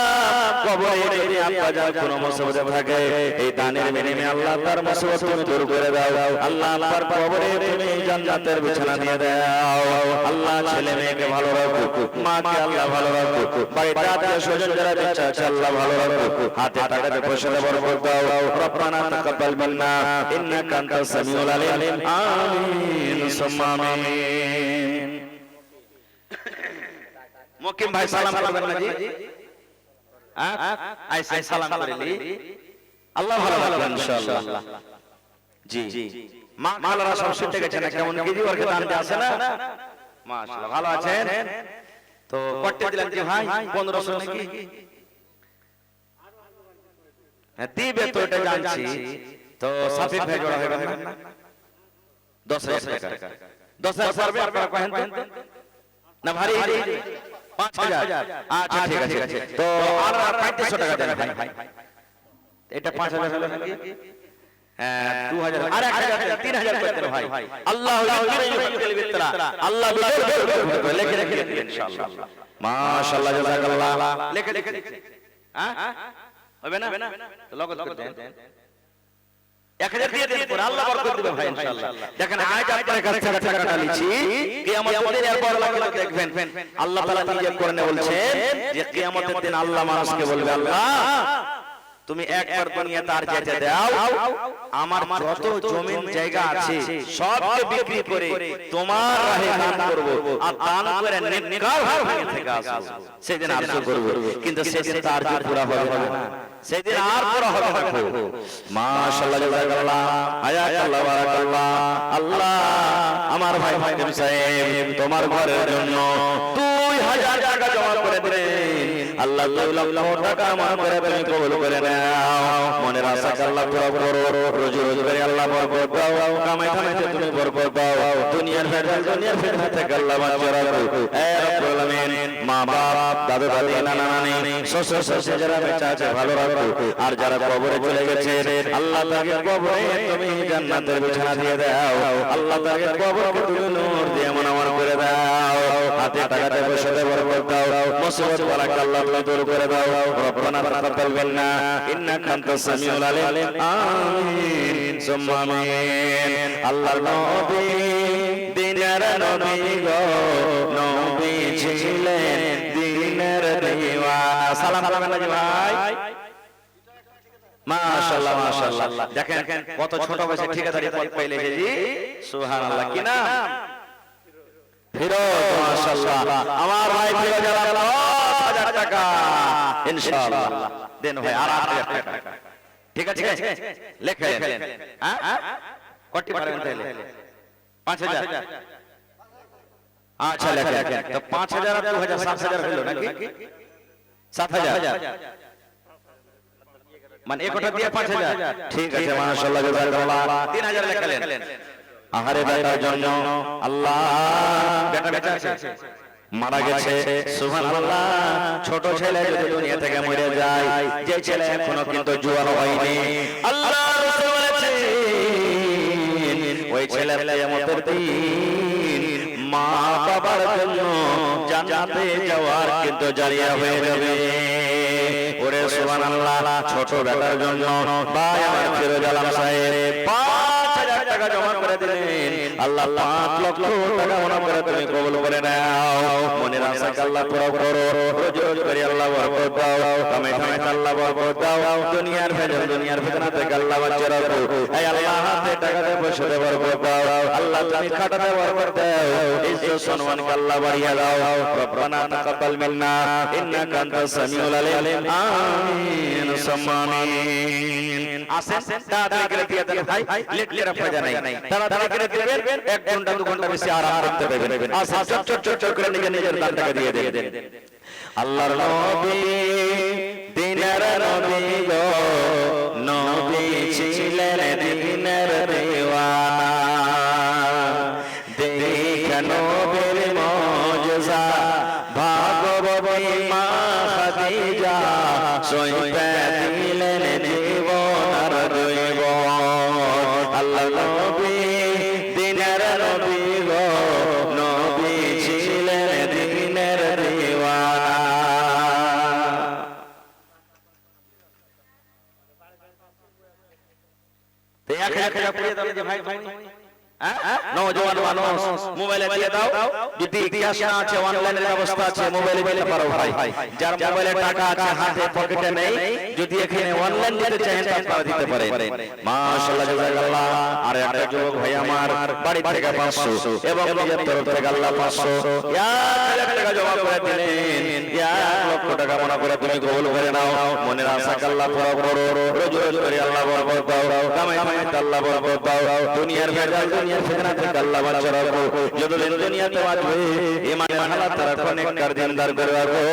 কবরে যদি আপা যা কোনো মুসিবতে থাকে, এই দানের বিনিময়ে আল্লাহ তার মুসিবত তুমি দূর করে দাও। আল্লাহ আল্লাহর কবরে তুমি জান্নাতের বিছানা দিয়ে দাও। আল্লাহ ছেলে মেয়েকে ভালো রাখো, মাকে আল্লাহ ভালো রাখো, বাড়িতে আত্মীয় স্বজন যারা বেঁচে আছে আল্লাহ ভালো রাখো, হাতে টাকাতে পয়সাতে বরকত দাও। রব্বানা তাকাব্বাল মিন্না ইন্নাকা আনতাস সামিউল আলিম। আমিন সুম্মা আমিন। মুকিম ভাই সালাম করবেন না জি? আইসা সালাম করিলি, আল্লাহ ভালো রাখবেন ইনশাআল্লাহ। জি মালারা সব শুনতে গেছে না, কেমন কেজি ওর দান আছে না? মাশাআল্লাহ ভালো আছেন তো? কটতে দিলেন কি ভাই? 1500 নাকি? হ্যাঁ দিবে তো, এটা জানছি তো। সাফিক ভাই জোড়া হয়ে গেল না 10000 টাকা। 10000 পারবে আপনারা কহেন তো না? ভারী 5000। আচ্ছা ঠিক আছে তো আর 3500 টাকা দেন ভাই। এটা 5000 হলো নাকি? হ্যাঁ 2000 আর 1000 3000 করে দেন ভাই। আল্লাহু আকবার। আল্লাহ লিখে রেখে দিন ইনশাআল্লাহ। মাশাআল্লাহ জাযাকাল্লাহ। লিখে হ্যাঁ হবে না? তো লগত করে দেন। 1000 দিয়ে দিন পরে আল্লাহ বরকত দিবে ভাই ইনশাআল্লাহ। দেখেন আজ আপনার কাছ থেকে টাকাটা লিছি, কিয়ামতের দিন এর বড় লাগলে দেখবেন আল্লাহ তাআলা নিজে কোরআনে বলছেন যে কিয়ামতের দিন আল্লাহ মানুষকে বলবে, আল্লাহ তুমি একবার দুনিয়াতে আর যেতে দাও, আমার যত জমিন জায়গা আছে সবকে বিক্রি করে তোমার রাহে দান করব, আর দান করে নেককার হয়ে থেকে আসব। সেদিন আরজু করব, কিন্তু সেদিন তার আরজু পুরা হবে না, সেদিন আর পুরা হবে না। মাশাআল্লাহ জাযাকাল্লাহ, হায়াকাল্লাহ, বারাকাল্লাহ। আল্লাহ আমার ভাই হাকিম সাহেব তোমার ঘরের জন্য 2000 টাকা জমা করে দিলেন। আল্লাহ 2 লক্ষ টাকা আমার করে তুমি কবুল করে নাও। মনের আশা আল্লাহ পুরা করো, রোজি রোজগারে আল্লাহ বরকত দাও, কামাই কামাইতে তুমি বরকত দাও, দুনিয়ার ফিতনা থেকে আল্লাহ বাঁচিয়ে রাখো। হে রব্বুল আলামিন, মা বাপ, দাদু দাদি, নানা নানি, শ্বশুর শাশুড়ি যারা বেঁচে আছে ভালো রাখো, আর যারা কবরে চলে গেছে আল্লাহ তাকে কবরে তুমি জান্নাতের বিছানা দিয়ে দাও। আল্লাহ তাকে কবরকে তুমি নূর দিয়ে মনোমন করে দাও, হাতে টাকাতে পয়সাতে বরকত দাও, মুসিবত বালা আল্লাহ দূর করে দাও। রব্বানা তাকাব্বাল মিন্না ইন্নাকা আনতাস সামিউল আলিম। আমিন সুম্মা আমিন। আল্লাহর নবী দিনের নবী গো, নবী ছিলেন দিনের দিওয়ানা। সালাম করবেন না ভাই? মাশাআল্লাহ মাশাআল্লাহ। দেখেন কত ছোট বয়সে ঠিকাদারি পদ পাইলে জি, সুবহানাল্লাহ। কি নাম? ফিরোজ। মাশাআল্লাহ আমার ভাই ফিরোজ আল্লাহ 1000 টাকা ইনশাআল্লাহ দেন ভাই। আর 8000 টাকা ঠিক আছে লেখেন। হ্যাঁ কত পারেন তাহলে? 5000। আচ্ছা লেখেন তো 5000 আর 2000 7000 হলো নাকি? 7000 মানে একটা দিয়ে 5000। ঠিক আছে মাশাআল্লাহ জাযাকাল্লাহ। 3000 লেখেন। আহারে বেটার জন্য আল্লাহ, বেটা বেটা আছে মারা গেছে, সুবহানাল্লাহ। ছোট ছেলে যদি দুনিয়া থেকে মরে যায়, যে ছেলে এখনো কিন্তু জোয়ান হয়নি, আল্লাহ রাসূল বলেছেন ওই ছেলে কিয়ামতের দিন মা বাবার জন্য জান্নাতে যাওয়ার কিন্তু জারিয়া হয়ে যাবে। ওরে সুবহানাল্লাহ, ছোট বেটার জন্য ভাই আমার ফিরোজ আলম সাহেব 5000 টাকা জমা করে দিলেন। আল্লাহ 5 লক্ষ টাকা ওনা করে তুমি কবুল করে নাও। মনের আশা আল্লাহ পুরো করো, রোজ রোজ করে আল্লাহ বরকত দাও, কামে কামে আল্লাহ বরকত দাও, দুনিয়ার ফিতনা থেকে আল্লাহ বাঁচিয়ে রাখো। এই আল্লাহ হাতে টাকাতে পয়সাতে বরকত দাও, আল্লাহ তুমি খাটাতে বরকত দাও, ইজ্জত সম্মানকে আল্লাহ বাড়িয়ে দাও। রব্বানা তাকাব্বাল মিন্না ইন্নাকা আনতাস সামিউল আলিম। আমিন সুম্মা আমিন। আসেন তাড়াতাড়ি করে দিয়ে দেন ভাই, লেট করে ফায়দা নাই, তাড়াতাড়ি করে দিবেন, 1 ঘন্টা 2 ঘন্টা বেশি আরাম করতে পারবেন। আসেন চট করে নিজের দানটাকে দিয়ে দেন। আল্লাহর নবী দিনের নবী গো, নবী ছিলেন দিনের দিওয়ানা। দেখেন নবীর মুজিজা, ভাগবতী মা খাদিজা সইতে দিলেন জীবন আর জীবন। 1000 টাকা পুড়িয়ে দাও যে ভাই নওজোয়ান মানুষ মোবাইলে দিয়ে দাও, যদি ক্যাশ না আছে অনলাইনের ব্যবস্থা আছে মোবাইলে দিতে পারো ভাই। যার মোবাইলে টাকা আছে হাতে পকেটে নেই, যদি এখানে অনলাইন দিতে চান তাহলে দিতে পারেন। মাশাআল্লাহ জাযাকাল্লাহ। আর একটা যুবক ভাই আমার বাড়ি থেকে 500 এবং নিজের তরফ থেকে আল্লাহ 500 1000 টাকা জমা করে দিলেন। 1 লক্ষ টাকা মনে করে তুমি কবুল করে নাও। মনের আশা আল্লাহ পুরো করো, রোজ রোজ করে আল্লাহ বরকত দাও, কামাই কামাই আল্লাহ বরকত দাও, দুনিয়ার ভেজাল দুনিয়ার ফিতনা থেকে আল্লাহ বাঁচিয়ে রাখো। যতদিন দুনিয়াতে বাঁচবে ঈমানের হালাত তারা নেককার দিনদার করে রাখো।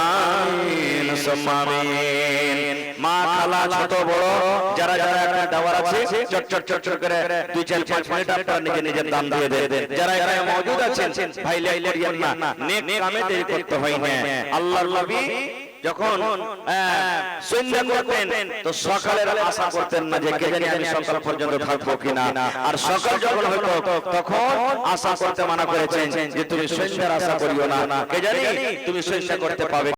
আমিন সুম্মা আমিন। মা খালা ছোট বড় যারা যারা একটা দেওয়ার আছে চট চট চট চট করে 2-4-5 মিনিট আপনারা নিজে নিজের দান দিয়ে দেন। যারা এখানে মওজুদ আছেন ভাই লেলিয়ান না, নেক কামে দেরি করতে হয় না। আল্লাহর নবী যখন সন্ধ্যা করতেন তো সকালের আশা করতেন না যে কে জানি আমি সকাল পর্যন্ত থাকবো কিনা, আর সকাল যখন হতো তখন আশা করতে মানা করেছেন যে তুমি সন্ধ্যার আশা করিও না, কে জানি তুমি সন্ধ্যা করতে পাবে।